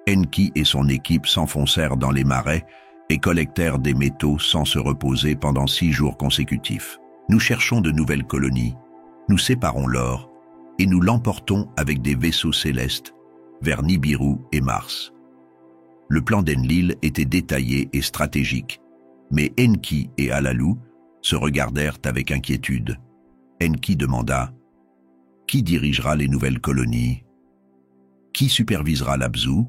Enki et son équipe s'enfoncèrent dans les marais et collectèrent des métaux sans se reposer pendant 6 jours consécutifs. Nous cherchons de nouvelles colonies, nous séparons l'or et nous l'emportons avec des vaisseaux célestes vers Nibiru et Mars. Le plan d'Enlil était détaillé et stratégique, mais Enki et Alalu se regardèrent avec inquiétude. Enki demanda « Qui dirigera les nouvelles colonies? Qui supervisera l'Abzu ?»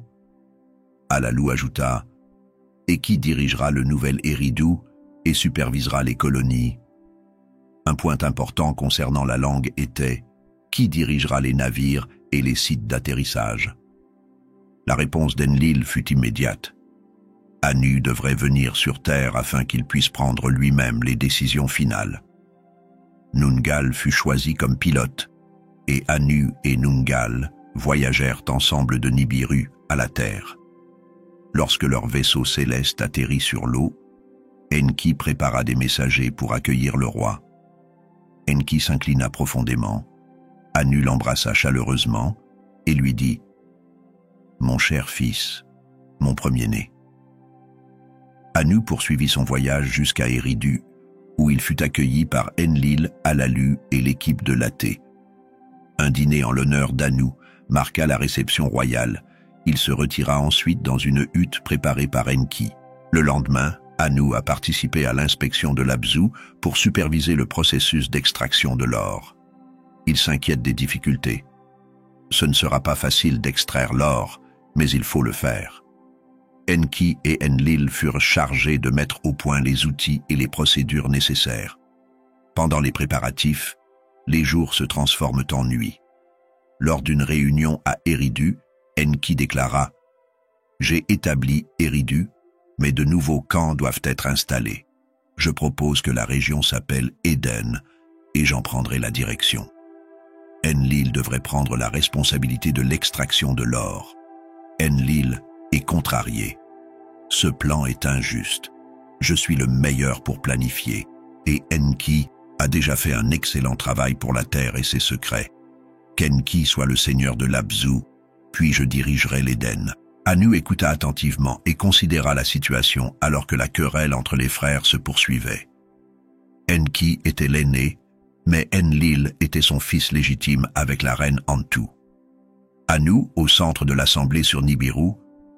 Alalu ajouta « Et qui dirigera le nouvel Eridu et supervisera les colonies ?» Un point important concernant la langue était « Qui dirigera les navires et les sites d'atterrissage ?» La réponse d'Enlil fut immédiate. Anu devrait venir sur Terre afin qu'il puisse prendre lui-même les décisions finales. Nungal fut choisi comme pilote, et Anu et Nungal voyagèrent ensemble de Nibiru à la Terre. Lorsque leur vaisseau céleste atterrit sur l'eau, Enki prépara des messagers pour accueillir le roi. Enki s'inclina profondément, Anu l'embrassa chaleureusement et lui dit « Mon cher fils, mon premier-né ». Anu poursuivit son voyage jusqu'à Eridu, où il fut accueilli par Enlil, Alalu et l'équipe de Laté. Un dîner en l'honneur d'Anu marqua la réception royale. Il se retira ensuite dans une hutte préparée par Enki. Le lendemain, Anu a participé à l'inspection de l'Abzu pour superviser le processus d'extraction de l'or. Il s'inquiète des difficultés. Ce ne sera pas facile d'extraire l'or, mais il faut le faire. Enki et Enlil furent chargés de mettre au point les outils et les procédures nécessaires. Pendant les préparatifs, les jours se transforment en nuit. Lors d'une réunion à Eridu, Enki déclara « J'ai établi Eridu, mais de nouveaux camps doivent être installés. Je propose que la région s'appelle Eden, et j'en prendrai la direction. Enlil devrait prendre la responsabilité de l'extraction de l'or. Enlil est contrarié. Ce plan est injuste. Je suis le meilleur pour planifier, et Enki a déjà fait un excellent travail pour la Terre et ses secrets. Qu'Enki soit le seigneur de l'Abzu, puis je dirigerai l'Éden. » Anu écouta attentivement et considéra la situation alors que la querelle entre les frères se poursuivait. Enki était l'aîné, mais Enlil était son fils légitime avec la reine Antu. Anu, au centre de l'assemblée sur Nibiru,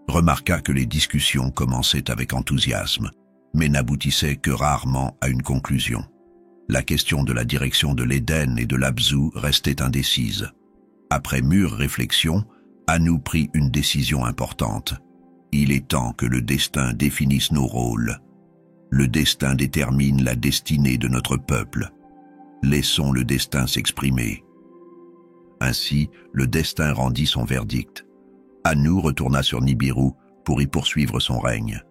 remarqua que les discussions commençaient avec enthousiasme, mais n'aboutissaient que rarement à une conclusion. La question de la direction de l'Éden et de l'Abzu restait indécise. Après mûre réflexion, Anu prit une décision importante. Il est temps que le destin définisse nos rôles. Le destin détermine la destinée de notre peuple. Laissons le destin s'exprimer. Ainsi, le destin rendit son verdict. Anu retourna sur Nibiru pour y poursuivre son règne.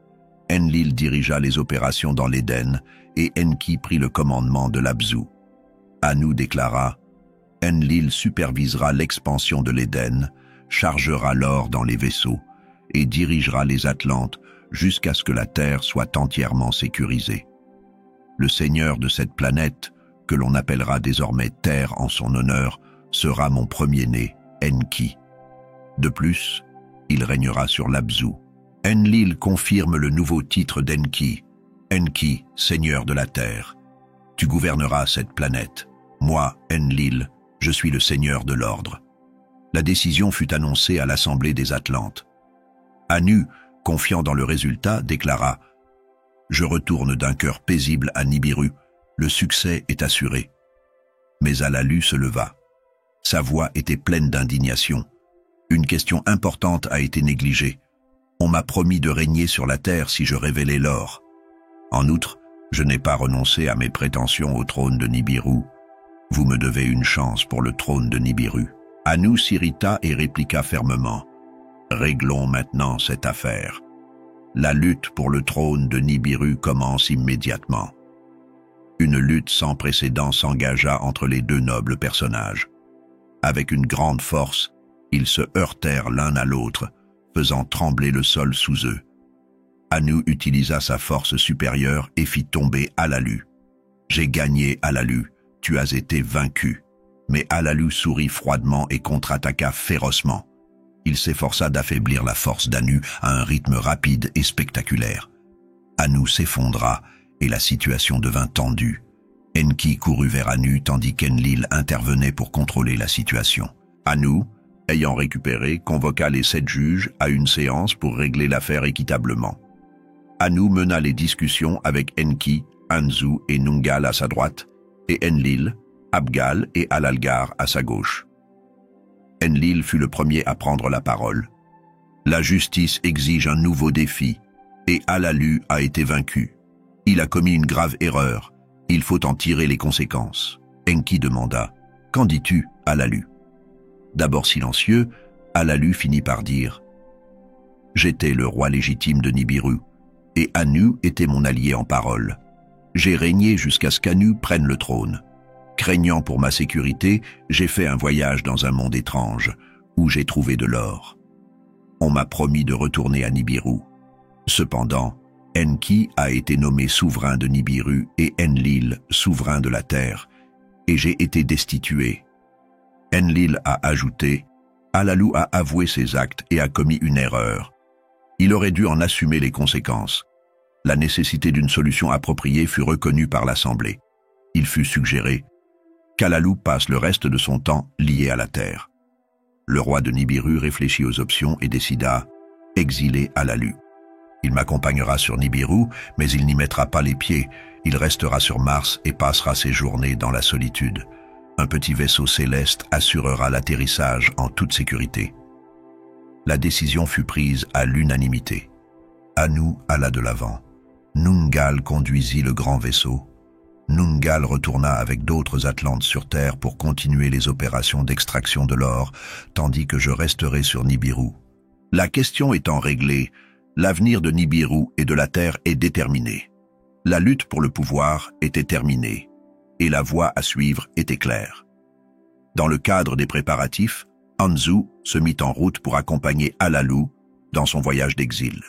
Enlil dirigea les opérations dans l'Éden et Enki prit le commandement de l'Abzu. Anu déclara « Enlil supervisera l'expansion de l'Éden, chargera l'or dans les vaisseaux et dirigera les Atlantes jusqu'à ce que la Terre soit entièrement sécurisée. Le seigneur de cette planète, que l'on appellera désormais Terre en son honneur, sera mon premier-né, Enki. De plus, il régnera sur l'Abzu. » Enlil confirme le nouveau titre d'Enki. Enki, seigneur de la Terre. Tu gouverneras cette planète. Moi, Enlil, je suis le seigneur de l'ordre. La décision fut annoncée à l'Assemblée des Atlantes. Anu, confiant dans le résultat, déclara « Je retourne d'un cœur paisible à Nibiru. Le succès est assuré. » Mais Alalu se leva. Sa voix était pleine d'indignation. Une question importante a été négligée. On m'a promis de régner sur la terre si je révélais l'or. En outre, je n'ai pas renoncé à mes prétentions au trône de Nibiru. Vous me devez une chance pour le trône de Nibiru. Anu s'irrita et répliqua fermement. Réglons maintenant cette affaire. La lutte pour le trône de Nibiru commence immédiatement. Une lutte sans précédent s'engagea entre les deux nobles personnages. Avec une grande force, ils se heurtèrent l'un à l'autre, faisant trembler le sol sous eux. Anu utilisa sa force supérieure et fit tomber Alalu. « J'ai gagné, Alalu, tu as été vaincu. » Mais Alalu sourit froidement et contre-attaqua férocement. Il s'efforça d'affaiblir la force d'Anu à un rythme rapide et spectaculaire. Anu s'effondra et la situation devint tendue. Enki courut vers Anu tandis qu'Enlil intervenait pour contrôler la situation. Anu, ayant récupéré, convoqua les 7 juges à une séance pour régler l'affaire équitablement. Anu mena les discussions avec Enki, Anzu et Nungal à sa droite, et Enlil, Abgal et Alalgar à sa gauche. Enlil fut le premier à prendre la parole. La justice exige un nouveau défi, et Alalu a été vaincu. Il a commis une grave erreur. Il faut en tirer les conséquences. Enki demanda « Qu'en dis-tu, Alalu ?» D'abord silencieux, Alalu finit par dire « J'étais le roi légitime de Nibiru, et Anu était mon allié en parole. J'ai régné jusqu'à ce qu'Anu prenne le trône. Craignant pour ma sécurité, j'ai fait un voyage dans un monde étrange, où j'ai trouvé de l'or. On m'a promis de retourner à Nibiru. Cependant, Enki a été nommé souverain de Nibiru et Enlil souverain de la terre, et j'ai été destitué. Enlil a ajouté « Alalu a avoué ses actes et a commis une erreur. Il aurait dû en assumer les conséquences. La nécessité d'une solution appropriée fut reconnue par l'Assemblée. Il fut suggéré qu'Alalu passe le reste de son temps lié à la terre. Le roi de Nibiru réfléchit aux options et décida « Exiler Alalu. Il m'accompagnera sur Nibiru, mais il n'y mettra pas les pieds. Il restera sur Mars et passera ses journées dans la solitude. Un petit vaisseau céleste assurera l'atterrissage en toute sécurité. » La décision fut prise à l'unanimité. Anu alla de l'avant. Nungal conduisit le grand vaisseau. Nungal retourna avec d'autres Atlantes sur Terre pour continuer les opérations d'extraction de l'or, tandis que je resterai sur Nibiru. La question étant réglée, l'avenir de Nibiru et de la Terre est déterminé. La lutte pour le pouvoir était terminée, et la voie à suivre était claire. Dans le cadre des préparatifs, Anzu se mit en route pour accompagner Alalu dans son voyage d'exil.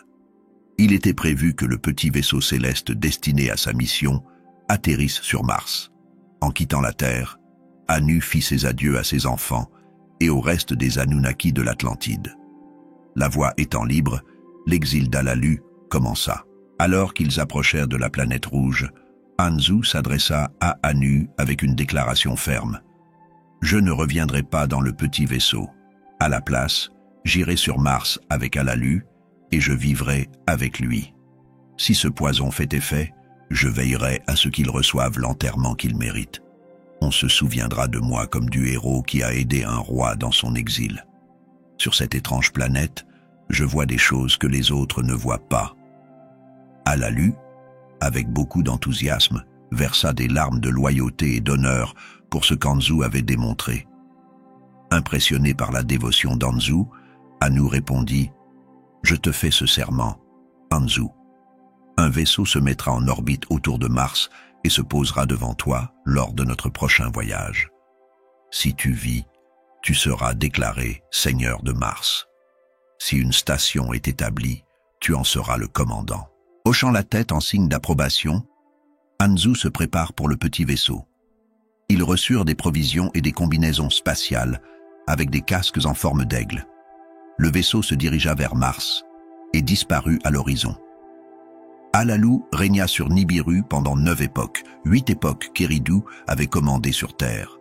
Il était prévu que le petit vaisseau céleste destiné à sa mission atterrisse sur Mars. En quittant la Terre, Anu fit ses adieux à ses enfants et au reste des Anunnaki de l'Atlantide. La voie étant libre, l'exil d'Alalu commença. Alors qu'ils approchèrent de la planète rouge, Anzu s'adressa à Anu avec une déclaration ferme. « Je ne reviendrai pas dans le petit vaisseau. À la place, j'irai sur Mars avec Alalu et je vivrai avec lui. Si ce poison fait effet, je veillerai à ce qu'il reçoive l'enterrement qu'il mérite. On se souviendra de moi comme du héros qui a aidé un roi dans son exil. Sur cette étrange planète, je vois des choses que les autres ne voient pas. » Alalu, avec beaucoup d'enthousiasme, versa des larmes de loyauté et d'honneur pour ce qu'Anzu avait démontré. Impressionné par la dévotion d'Anzu, Anu répondit « Je te fais ce serment, Anzu. Un vaisseau se mettra en orbite autour de Mars et se posera devant toi lors de notre prochain voyage. Si tu vis, tu seras déclaré Seigneur de Mars. Si une station est établie, tu en seras le commandant. » Hochant la tête en signe d'approbation, Anzu se prépare pour le petit vaisseau. Ils reçurent des provisions et des combinaisons spatiales avec des casques en forme d'aigle. Le vaisseau se dirigea vers Mars et disparut à l'horizon. Alalu régna sur Nibiru pendant 9 époques, 8 époques qu'Eridu avait commandées sur Terre.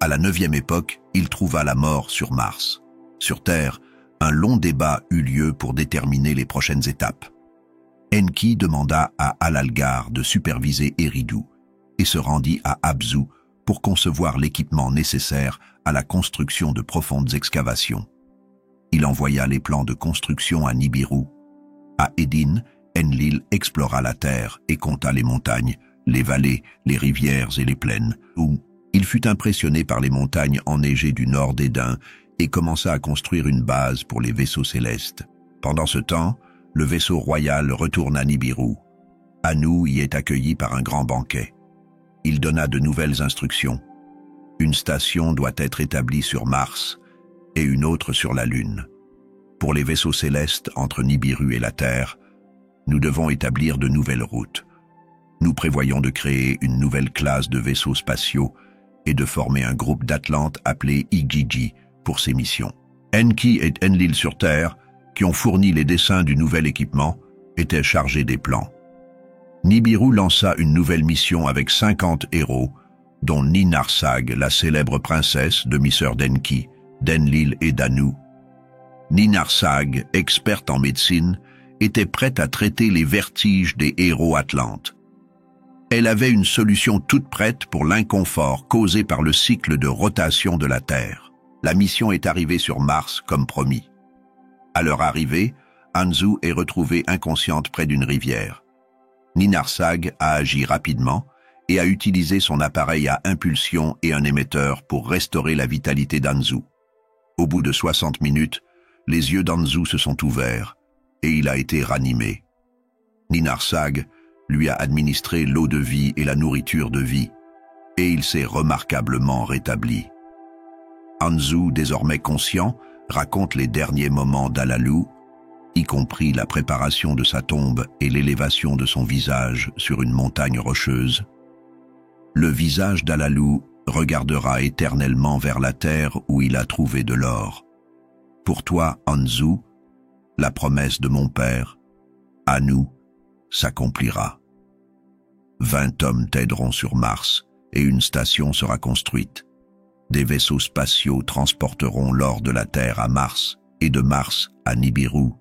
À la 9e époque, il trouva la mort sur Mars. Sur Terre, un long débat eut lieu pour déterminer les prochaines étapes. Enki demanda à Alalgar de superviser Eridu et se rendit à Abzu pour concevoir l'équipement nécessaire à la construction de profondes excavations. Il envoya les plans de construction à Nibiru. À Edin, Enlil explora la terre et compta les montagnes, les vallées, les rivières et les plaines, où il fut impressionné par les montagnes enneigées du nord d'Edin et commença à construire une base pour les vaisseaux célestes. Pendant ce temps, le vaisseau royal retourne à Nibiru. Anu y est accueilli par un grand banquet. Il donna de nouvelles instructions. Une station doit être établie sur Mars et une autre sur la Lune. Pour les vaisseaux célestes entre Nibiru et la Terre, nous devons établir de nouvelles routes. Nous prévoyons de créer une nouvelle classe de vaisseaux spatiaux et de former un groupe d'Atlantes appelé Igigi pour ces missions. Enki et Enlil sur Terre, qui ont fourni les dessins du nouvel équipement, étaient chargés des plans. Nibiru lança une nouvelle mission avec 50 héros, dont Ninarsag, la célèbre princesse, demi-sœur d'Enki, d'Enlil et d'Anu. Ninarsag, experte en médecine, était prête à traiter les vertiges des héros atlantes. Elle avait une solution toute prête pour l'inconfort causé par le cycle de rotation de la Terre. La mission est arrivée sur Mars comme promis. À leur arrivée, Anzu est retrouvée inconsciente près d'une rivière. Ninarsag a agi rapidement et a utilisé son appareil à impulsion et un émetteur pour restaurer la vitalité d'Anzu. Au bout de 60 minutes, les yeux d'Anzu se sont ouverts et il a été ranimé. Ninarsag lui a administré l'eau de vie et la nourriture de vie, et il s'est remarquablement rétabli. Anzu, désormais conscient, raconte les derniers moments d'Alalu, y compris la préparation de sa tombe et l'élévation de son visage sur une montagne rocheuse. Le visage d'Alalu regardera éternellement vers la terre où il a trouvé de l'or. Pour toi, Anzu, la promesse de mon père, Anu, s'accomplira. 20 hommes t'aideront sur Mars et une station sera construite. Des vaisseaux spatiaux transporteront l'or de la Terre à Mars et de Mars à Nibiru.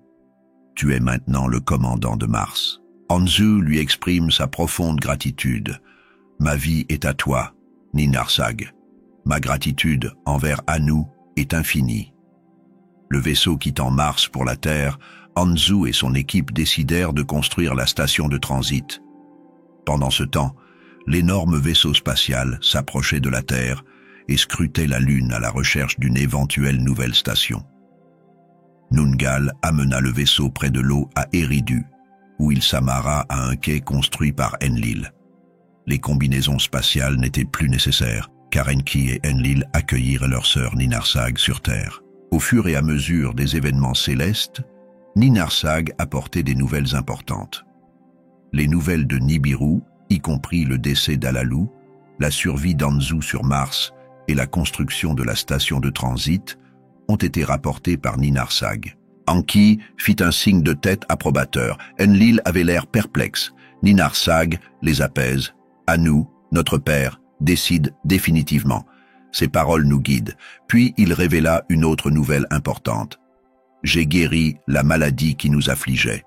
Tu es maintenant le commandant de Mars. Anzu lui exprime sa profonde gratitude. Ma vie est à toi, Ninarsag. Ma gratitude envers Anu est infinie. Le vaisseau quittant Mars pour la Terre, Anzu et son équipe décidèrent de construire la station de transit. Pendant ce temps, l'énorme vaisseau spatial s'approchait de la Terre et scrutait la Lune à la recherche d'une éventuelle nouvelle station. Nungal amena le vaisseau près de l'eau à Eridu, où il s'amarra à un quai construit par Enlil. Les combinaisons spatiales n'étaient plus nécessaires, car Enki et Enlil accueillirent leur sœur Ninarsag sur Terre. Au fur et à mesure des événements célestes, Ninarsag apportait des nouvelles importantes. Les nouvelles de Nibiru, y compris le décès d'Alalu, la survie d'Anzu sur Mars et la construction de la station de transit, ont été rapportées par Ninarsag. Enki fit un signe de tête approbateur. Enlil avait l'air perplexe. Ninarsag les apaise. Anu, notre père, décide définitivement. Ses paroles nous guident. Puis il révéla une autre nouvelle importante. J'ai guéri la maladie qui nous affligeait.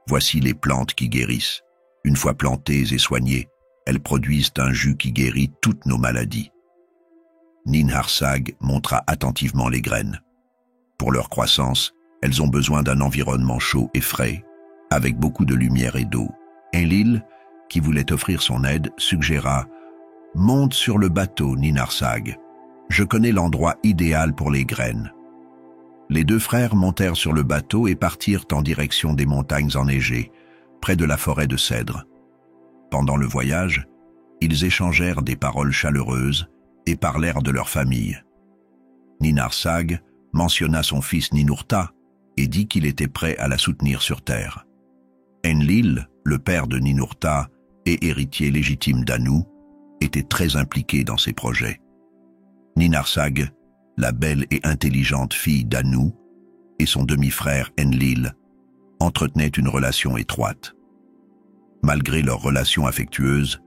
Voici les plantes qui guérissent. Une fois plantées et soignées, elles produisent un jus qui guérit toutes nos maladies. Ninarsag montra attentivement les graines. Pour leur croissance, elles ont besoin d'un environnement chaud et frais, avec beaucoup de lumière et d'eau. Enlil, qui voulait offrir son aide, suggéra « Monte sur le bateau, Ninarsag. Je connais l'endroit idéal pour les graines. » Les deux frères montèrent sur le bateau et partirent en direction des montagnes enneigées, près de la forêt de cèdres. Pendant le voyage, ils échangèrent des paroles chaleureuses et parlèrent de leur famille. Ninarsag mentionna son fils Ninurta et dit qu'il était prêt à la soutenir sur Terre. Enlil, le père de Ninurta et héritier légitime d'Anu, était très impliqué dans ses projets. Ninarsag, la belle et intelligente fille d'Anu, et son demi-frère Enlil, entretenaient une relation étroite. Malgré leur relation affectueuse,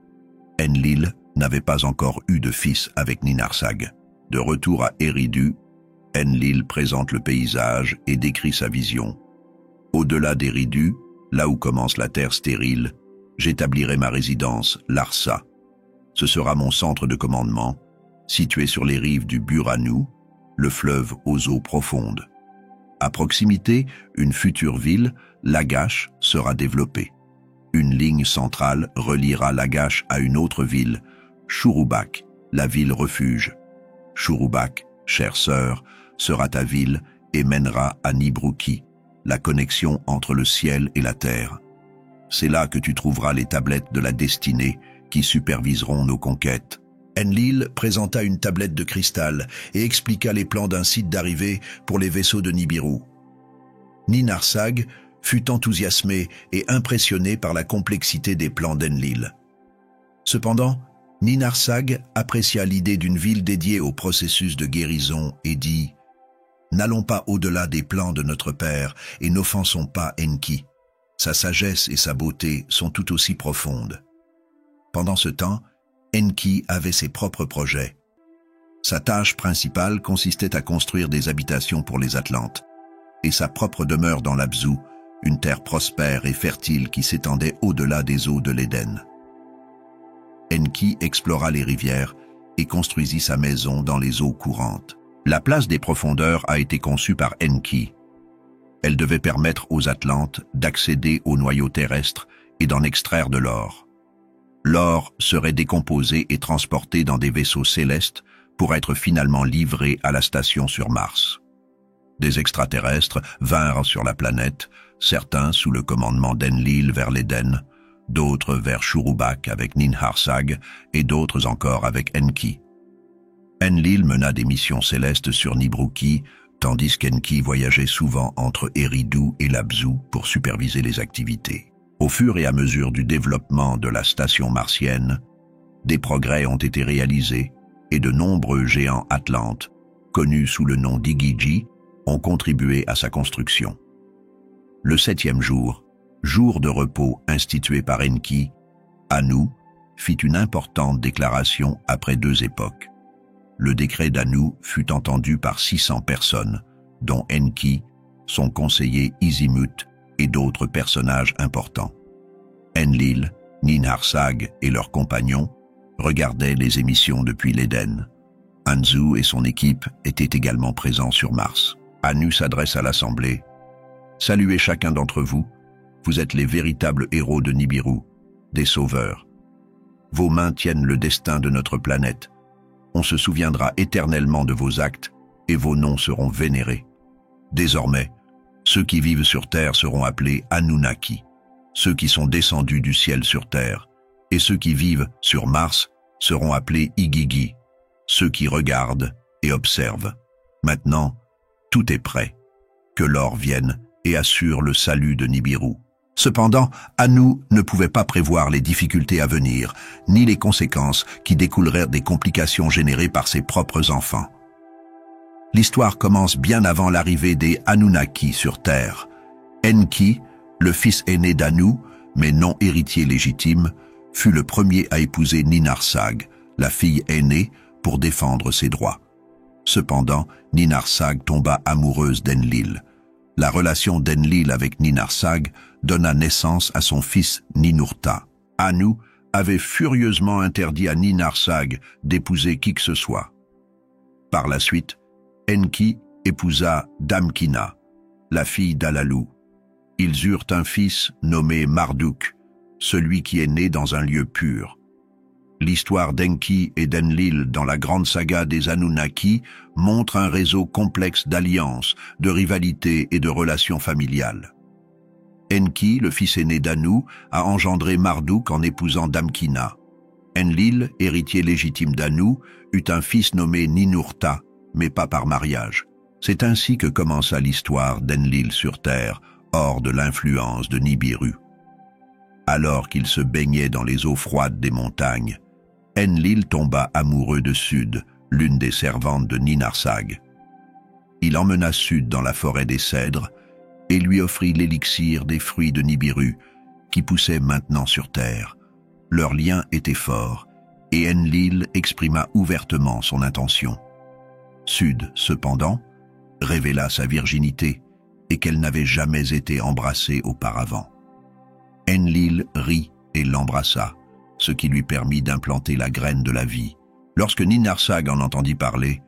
Enlil n'avait pas encore eu de fils avec Ninarsag. De retour à Eridu, Enlil présente le paysage et décrit sa vision. Au-delà d'Eridu, là où commence la terre stérile, j'établirai ma résidence, Larsa. Ce sera mon centre de commandement, situé sur les rives du Buranu, le fleuve aux eaux profondes. À proximité, une future ville, Lagash, sera développée. Une ligne centrale reliera Lagash à une autre ville, Shurubak, la ville refuge. Shurubak, chère sœur, sera ta ville et mènera à Nibruki, la connexion entre le ciel et la terre. C'est là que tu trouveras les tablettes de la destinée qui superviseront nos conquêtes. Enlil présenta une tablette de cristal et expliqua les plans d'un site d'arrivée pour les vaisseaux de Nibiru. Ninarsag fut enthousiasmé et impressionné par la complexité des plans d'Enlil. Cependant, Ninarsag apprécia l'idée d'une ville dédiée au processus de guérison et dit « N'allons pas au-delà des plans de notre père et n'offensons pas Enki. Sa sagesse et sa beauté sont tout aussi profondes. Pendant ce temps, Enki avait ses propres projets. Sa tâche principale consistait à construire des habitations pour les Atlantes et sa propre demeure dans l'Abzu, une terre prospère et fertile qui s'étendait au-delà des eaux de l'Éden. Enki explora les rivières et construisit sa maison dans les eaux courantes. La place des profondeurs a été conçue par Enki. Elle devait permettre aux Atlantes d'accéder au noyau terrestre et d'en extraire de l'or. L'or serait décomposé et transporté dans des vaisseaux célestes pour être finalement livré à la station sur Mars. Des extraterrestres vinrent sur la planète, certains sous le commandement d'Enlil vers l'Éden, d'autres vers Shurubak avec Ninharsag et d'autres encore avec Enki. Enlil mena des missions célestes sur Nibruki, tandis qu'Enki voyageait souvent entre Eridu et l'Abzu pour superviser les activités. Au fur et à mesure du développement de la station martienne, des progrès ont été réalisés et de nombreux géants atlantes, connus sous le nom d'Igigi, ont contribué à sa construction. Le 7e jour, jour de repos institué par Enki, Anu fit une importante déclaration après 2 époques. Le décret d'Anu fut entendu par 600 personnes, dont Enki, son conseiller Izimut et d'autres personnages importants. Enlil, Ninharsag et leurs compagnons regardaient les émissions depuis l'Éden. Anzu et son équipe étaient également présents sur Mars. Anu s'adresse à l'Assemblée. « Saluez chacun d'entre vous, vous êtes les véritables héros de Nibiru, des sauveurs. Vos mains tiennent le destin de notre planète. On se souviendra éternellement de vos actes et vos noms seront vénérés. Désormais, ceux qui vivent sur Terre seront appelés Anunnaki, ceux qui sont descendus du ciel sur Terre, et ceux qui vivent sur Mars seront appelés Igigi, ceux qui regardent et observent. Maintenant, tout est prêt. Que l'or vienne et assure le salut de Nibiru. » Cependant, Anu ne pouvait pas prévoir les difficultés à venir, ni les conséquences qui découleraient des complications générées par ses propres enfants. L'histoire commence bien avant l'arrivée des Anunnaki sur Terre. Enki, le fils aîné d'Anu, mais non héritier légitime, fut le premier à épouser Ninharsag, la fille aînée, pour défendre ses droits. Cependant, Ninharsag tomba amoureuse d'Enlil. La relation d'Enlil avec Ninharsag donna naissance à son fils Ninurta. Anu avait furieusement interdit à Ninharsag d'épouser qui que ce soit. Par la suite, Enki épousa Damkina, la fille d'Alalu. Ils eurent un fils nommé Marduk, celui qui est né dans un lieu pur. L'histoire d'Enki et d'Enlil dans la grande saga des Anunnaki montre un réseau complexe d'alliances, de rivalités et de relations familiales. Enki, le fils aîné d'Anu, a engendré Marduk en épousant Damkina. Enlil, héritier légitime d'Anu, eut un fils nommé Ninurta, mais pas par mariage. C'est ainsi que commença l'histoire d'Enlil sur Terre, hors de l'influence de Nibiru. Alors qu'il se baignait dans les eaux froides des montagnes, Enlil tomba amoureux de Sud, l'une des servantes de Ninharsag. Il emmena Sud dans la forêt des cèdres et lui offrit l'élixir des fruits de Nibiru, qui poussaient maintenant sur Terre. Leur lien était fort, et Enlil exprima ouvertement son intention. Sud, cependant, révéla sa virginité et qu'elle n'avait jamais été embrassée auparavant. Enlil rit et l'embrassa, ce qui lui permit d'implanter la graine de la vie. Lorsque Ninharsag en entendit parler,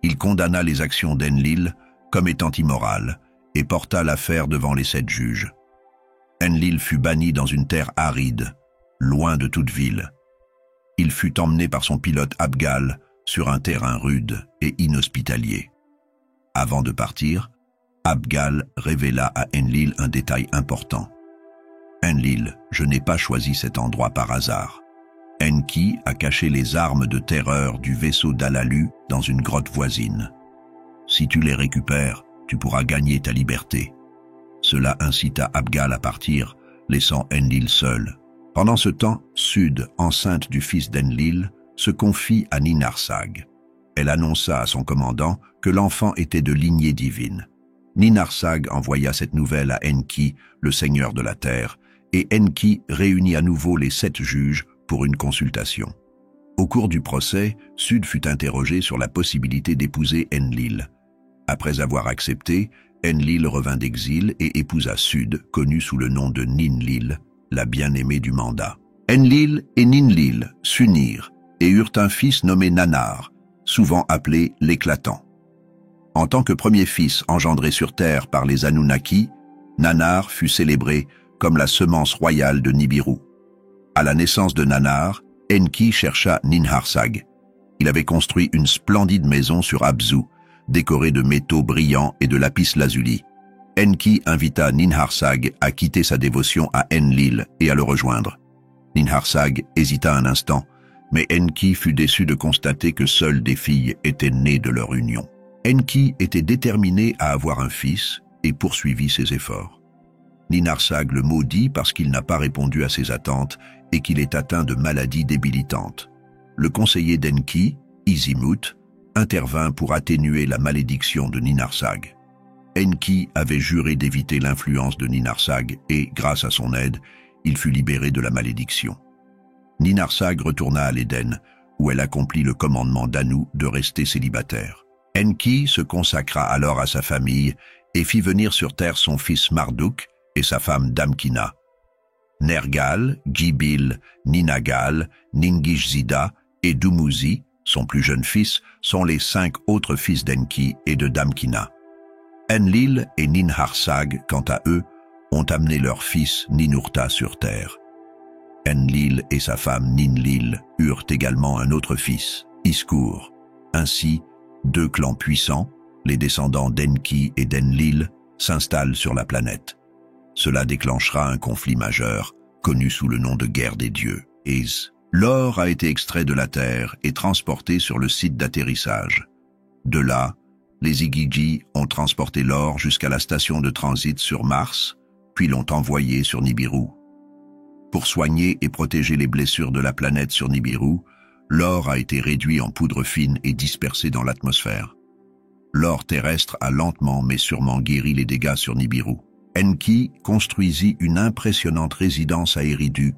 il condamna les actions d'Enlil comme étant immorales et porta l'affaire devant les 7 juges. Enlil fut banni dans une terre aride, loin de toute ville. Il fut emmené par son pilote Abgal sur un terrain rude et inhospitalier. Avant de partir, Abgal révéla à Enlil un détail important. « Enlil, je n'ai pas choisi cet endroit par hasard. Enki a caché les armes de terreur du vaisseau d'Alalu dans une grotte voisine. Si tu les récupères, tu pourras gagner ta liberté. » Cela incita Abgal à partir, laissant Enlil seul. Pendant ce temps, Sud, enceinte du fils d'Enlil, se confie à Ninharsag. Elle annonça à son commandant que l'enfant était de lignée divine. Ninarsag envoya cette nouvelle à Enki, le seigneur de la terre, et Enki réunit à nouveau les 7 juges pour une consultation. Au cours du procès, Sud fut interrogé sur la possibilité d'épouser Enlil. Après avoir accepté, Enlil revint d'exil et épousa Sud, connu sous le nom de Ninlil, la bien-aimée du mandat. Enlil et Ninlil s'unirent et eurent un fils nommé Nannar, souvent appelé l'éclatant. En tant que premier fils engendré sur terre par les Anunnaki, Nannar fut célébré comme la semence royale de Nibiru. À la naissance de Nannar, Enki chercha Ninharsag. Il avait construit une splendide maison sur Abzu, décorée de métaux brillants et de lapis-lazuli. Enki invita Ninharsag à quitter sa dévotion à Enlil et à le rejoindre. Ninharsag hésita un instant, mais Enki fut déçu de constater que seules des filles étaient nées de leur union. Enki était déterminé à avoir un fils et poursuivit ses efforts. Ninarsag le maudit parce qu'il n'a pas répondu à ses attentes et qu'il est atteint de maladies débilitantes. Le conseiller d'Enki, Izimut, intervint pour atténuer la malédiction de Ninarsag. Enki avait juré d'éviter l'influence de Ninarsag et, grâce à son aide, il fut libéré de la malédiction. Ninarsag retourna à l'Éden, où elle accomplit le commandement d'Anu de rester célibataire. Enki se consacra alors à sa famille et fit venir sur terre son fils Marduk et sa femme Damkina. Nergal, Gibil, Ninagal, Ningishzida et Dumuzi, son plus jeune fils, sont les 5 autres fils d'Enki et de Damkina. Enlil et Ninharsag, quant à eux, ont amené leur fils Ninurta sur terre. Enlil et sa femme Ninlil eurent également un autre fils, Iskur. Ainsi, 2 clans puissants, les descendants d'Enki et d'Enlil, s'installent sur la planète. Cela déclenchera un conflit majeur, connu sous le nom de guerre des dieux, Is. L'or a été extrait de la terre et transporté sur le site d'atterrissage. De là, les Igigi ont transporté l'or jusqu'à la station de transit sur Mars, puis l'ont envoyé sur Nibiru. Pour soigner et protéger les blessures de la planète sur Nibiru, l'or a été réduit en poudre fine et dispersé dans l'atmosphère. L'or terrestre a lentement mais sûrement guéri les dégâts sur Nibiru. Enki construisit une impressionnante résidence à Eridu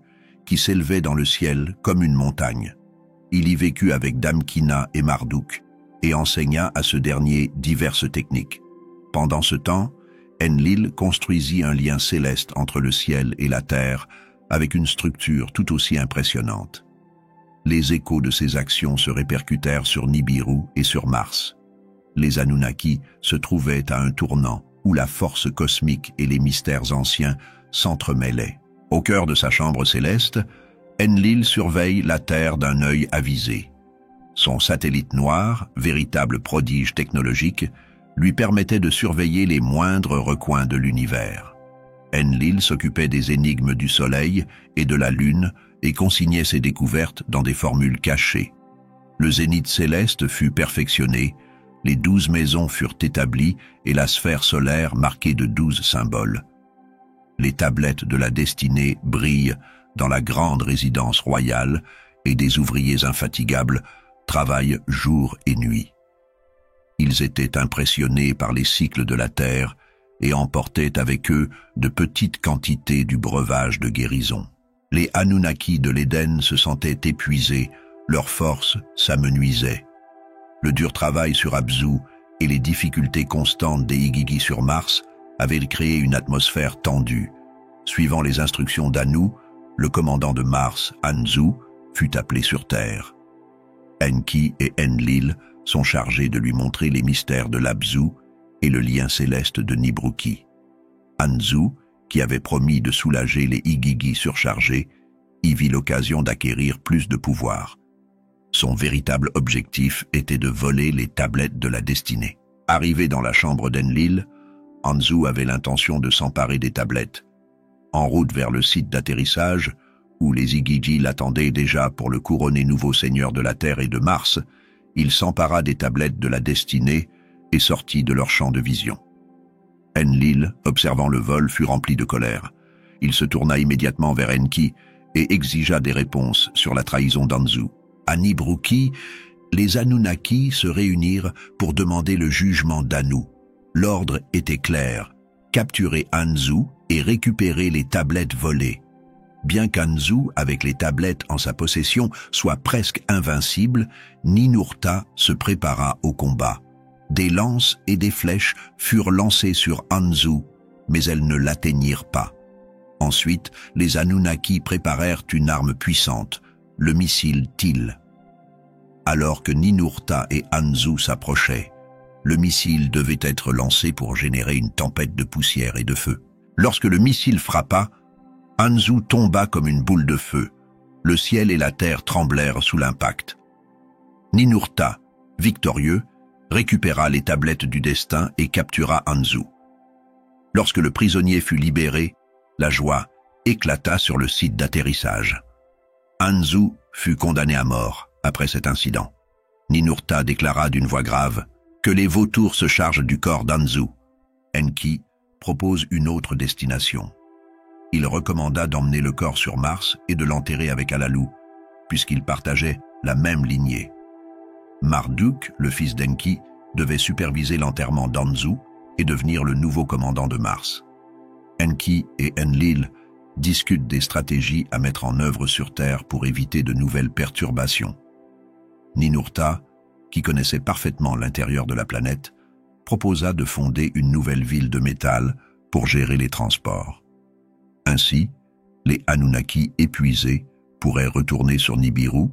qui s'élevait dans le ciel comme une montagne. Il y vécut avec Damkina et Marduk et enseigna à ce dernier diverses techniques. Pendant ce temps, Enlil construisit un lien céleste entre le ciel et la terre avec une structure tout aussi impressionnante. Les échos de ses actions se répercutèrent sur Nibiru et sur Mars. Les Anunnaki se trouvaient à un tournant où la force cosmique et les mystères anciens s'entremêlaient. Au cœur de sa chambre céleste, Enlil surveille la Terre d'un œil avisé. Son satellite noir, véritable prodige technologique, lui permettait de surveiller les moindres recoins de l'univers. Enlil s'occupait des énigmes du Soleil et de la Lune et consignait ses découvertes dans des formules cachées. Le zénith céleste fut perfectionné, les 12 maisons furent établies et la sphère solaire marquée de 12 symboles. Les tablettes de la destinée brillent dans la grande résidence royale et des ouvriers infatigables travaillent jour et nuit. Ils étaient impressionnés par les cycles de la terre et emportaient avec eux de petites quantités du breuvage de guérison. Les Anunnaki de l'Éden se sentaient épuisés, leurs forces s'amenuisaient. Le dur travail sur Abzu et les difficultés constantes des Igigi sur Mars avaient créé une atmosphère tendue. Suivant les instructions d'Anu, le commandant de Mars, Anzu, fut appelé sur Terre. Enki et Enlil sont chargés de lui montrer les mystères de l'Abzu et le lien céleste de Nibruki. Anzu, qui avait promis de soulager les Igigi surchargés, y vit l'occasion d'acquérir plus de pouvoir. Son véritable objectif était de voler les tablettes de la destinée. Arrivé dans la chambre d'Enlil, Anzu avait l'intention de s'emparer des tablettes. En route vers le site d'atterrissage, où les Igigi l'attendaient déjà pour le couronner nouveau seigneur de la Terre et de Mars, il s'empara des tablettes de la destinée et sortit de leur champ de vision. Enlil, observant le vol, fut rempli de colère. Il se tourna immédiatement vers Enki et exigea des réponses sur la trahison d'Anzu. À Nibruki, les Anunnaki se réunirent pour demander le jugement d'Anu, L'ordre était clair, capturer Anzu et récupérer les tablettes volées. Bien qu'Anzu, avec les tablettes en sa possession, soit presque invincible, Ninurta se prépara au combat. Des lances et des flèches furent lancées sur Anzu, mais elles ne l'atteignirent pas. Ensuite, les Anunnaki préparèrent une arme puissante, le missile Til. Alors que Ninurta et Anzu s'approchaient, le missile devait être lancé pour générer une tempête de poussière et de feu. Lorsque le missile frappa, Anzu tomba comme une boule de feu. Le ciel et la terre tremblèrent sous l'impact. Ninurta, victorieux, récupéra les tablettes du destin et captura Anzu. Lorsque le prisonnier fut libéré, la joie éclata sur le site d'atterrissage. Anzu fut condamné à mort après cet incident. Ninurta déclara d'une voix grave que les vautours se chargent du corps d'Anzu. Enki propose une autre destination. Il recommanda d'emmener le corps sur Mars et de l'enterrer avec Alalu, puisqu'ils partageaient la même lignée. Marduk, le fils d'Enki, devait superviser l'enterrement d'Anzu et devenir le nouveau commandant de Mars. Enki et Enlil discutent des stratégies à mettre en œuvre sur Terre pour éviter de nouvelles perturbations. Ninurta, qui connaissait parfaitement l'intérieur de la planète, proposa de fonder une nouvelle ville de métal pour gérer les transports. Ainsi, les Anunnaki épuisés pourraient retourner sur Nibiru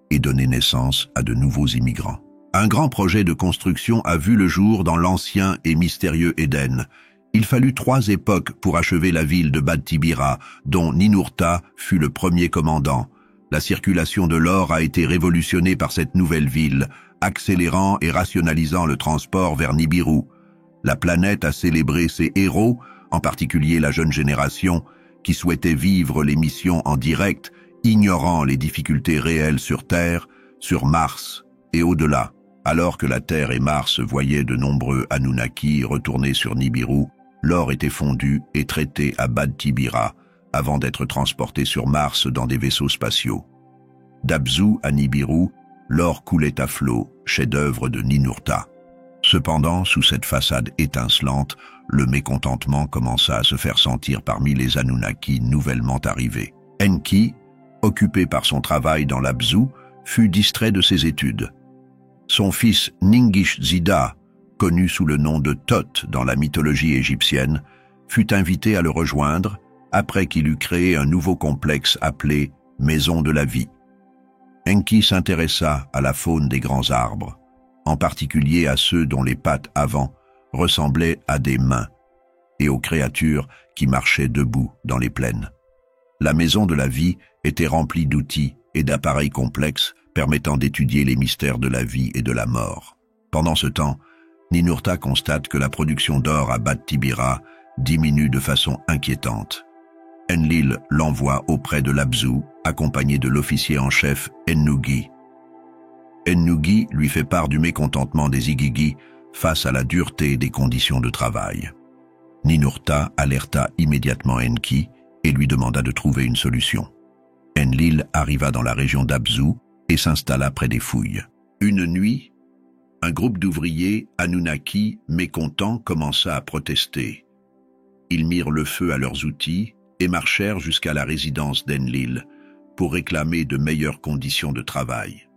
et donner naissance à de nouveaux immigrants. Un grand projet de construction a vu le jour dans l'ancien et mystérieux Éden. Il fallut 3 époques pour achever la ville de Bad Tibira, dont Ninurta fut le premier commandant. La circulation de l'or a été révolutionnée par cette nouvelle ville, accélérant et rationalisant le transport vers Nibiru. La planète a célébré ses héros, en particulier la jeune génération, qui souhaitait vivre les missions en direct, ignorant les difficultés réelles sur Terre, sur Mars et au-delà. Alors que la Terre et Mars voyaient de nombreux Anunnaki retourner sur Nibiru, l'or était fondu et traité à Bad Tibira, avant d'être transporté sur Mars dans des vaisseaux spatiaux. D'Abzu à Nibiru, l'or coulait à flot, chef-d'œuvre de Ninurta. Cependant, sous cette façade étincelante, le mécontentement commença à se faire sentir parmi les Anunnaki nouvellement arrivés. Enki, occupé par son travail dans l'Abzu, fut distrait de ses études. Son fils Ningish-Zida, connu sous le nom de Thoth dans la mythologie égyptienne, fut invité à le rejoindre après qu'il eut créé un nouveau complexe appelé Maison de la Vie. Enki s'intéressa à la faune des grands arbres, en particulier à ceux dont les pattes avant ressemblaient à des mains, et aux créatures qui marchaient debout dans les plaines. La Maison de la Vie était remplie d'outils et d'appareils complexes permettant d'étudier les mystères de la vie et de la mort. Pendant ce temps, Ninurta constate que la production d'or à Bad Tibira diminue de façon inquiétante. Enlil l'envoie auprès de l'Abzu, accompagné de l'officier en chef Ennugi. Ennugi lui fait part du mécontentement des Igigi face à la dureté des conditions de travail. Ninurta alerta immédiatement Enki et lui demanda de trouver une solution. Enlil arriva dans la région d'Abzu et s'installa près des fouilles. Une nuit, un groupe d'ouvriers Anunnaki mécontents commença à protester. Ils mirent le feu à leurs outils et marchèrent jusqu'à la résidence d'Enlil pour réclamer de meilleures conditions de travail.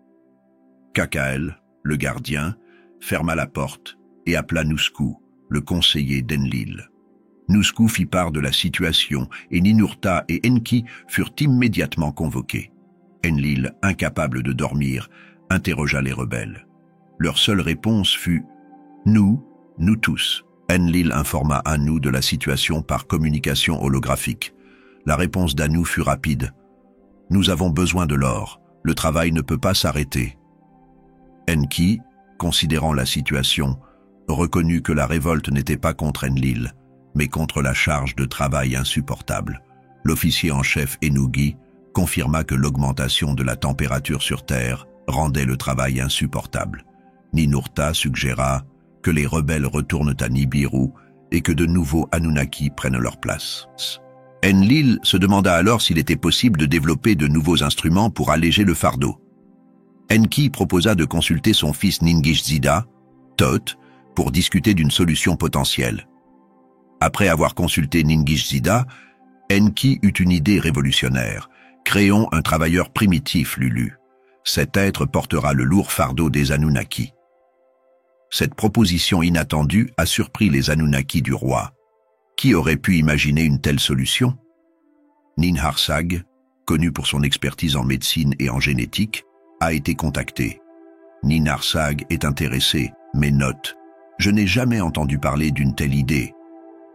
Kakael, le gardien, ferma la porte et appela Nusku, le conseiller d'Enlil. Nusku fit part de la situation et Ninurta et Enki furent immédiatement convoqués. Enlil, incapable de dormir, interrogea les rebelles. Leur seule réponse fut « Nous tous ». Enlil informa Anu de la situation par communication holographique. La réponse d'Anu fut rapide. « Nous avons besoin de l'or. Le travail ne peut pas s'arrêter. » Enki, considérant la situation, reconnut que la révolte n'était pas contre Enlil, mais contre la charge de travail insupportable. L'officier en chef Ennugi confirma que l'augmentation de la température sur Terre rendait le travail insupportable. Ninurta suggéra que les rebelles retournent à Nibiru et que de nouveaux Anunnaki prennent leur place. Enlil se demanda alors s'il était possible de développer de nouveaux instruments pour alléger le fardeau. Enki proposa de consulter son fils Ningish-Zida, Thoth, pour discuter d'une solution potentielle. Après avoir consulté Ningishzida, Enki eut une idée révolutionnaire. Créons un travailleur primitif, Lulu. Cet être portera le lourd fardeau des Anunnaki. Cette proposition inattendue a surpris les Anunnaki du roi. Qui aurait pu imaginer une telle solution? Ninhursag, connu pour son expertise en médecine et en génétique, a été contacté. Ninhursag est intéressé, mais note: je n'ai jamais entendu parler d'une telle idée.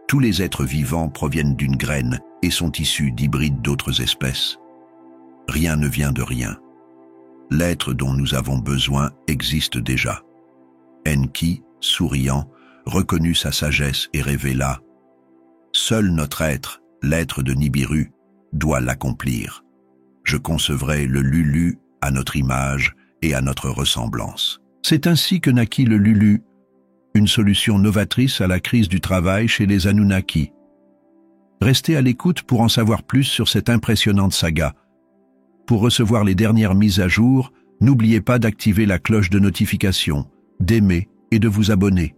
Tous les êtres vivants proviennent d'une graine et sont issus d'hybrides d'autres espèces. Rien ne vient de rien. L'être dont nous avons besoin existe déjà. Enki, souriant, reconnut sa sagesse et révéla: seul notre être, l'être de Nibiru, doit l'accomplir. Je concevrai le Lulu à notre image et à notre ressemblance. C'est ainsi que naquit le Lulu, une solution novatrice à la crise du travail chez les Anunnaki. Restez à l'écoute pour en savoir plus sur cette impressionnante saga. Pour recevoir les dernières mises à jour, n'oubliez pas d'activer la cloche de notification, d'aimer et de vous abonner.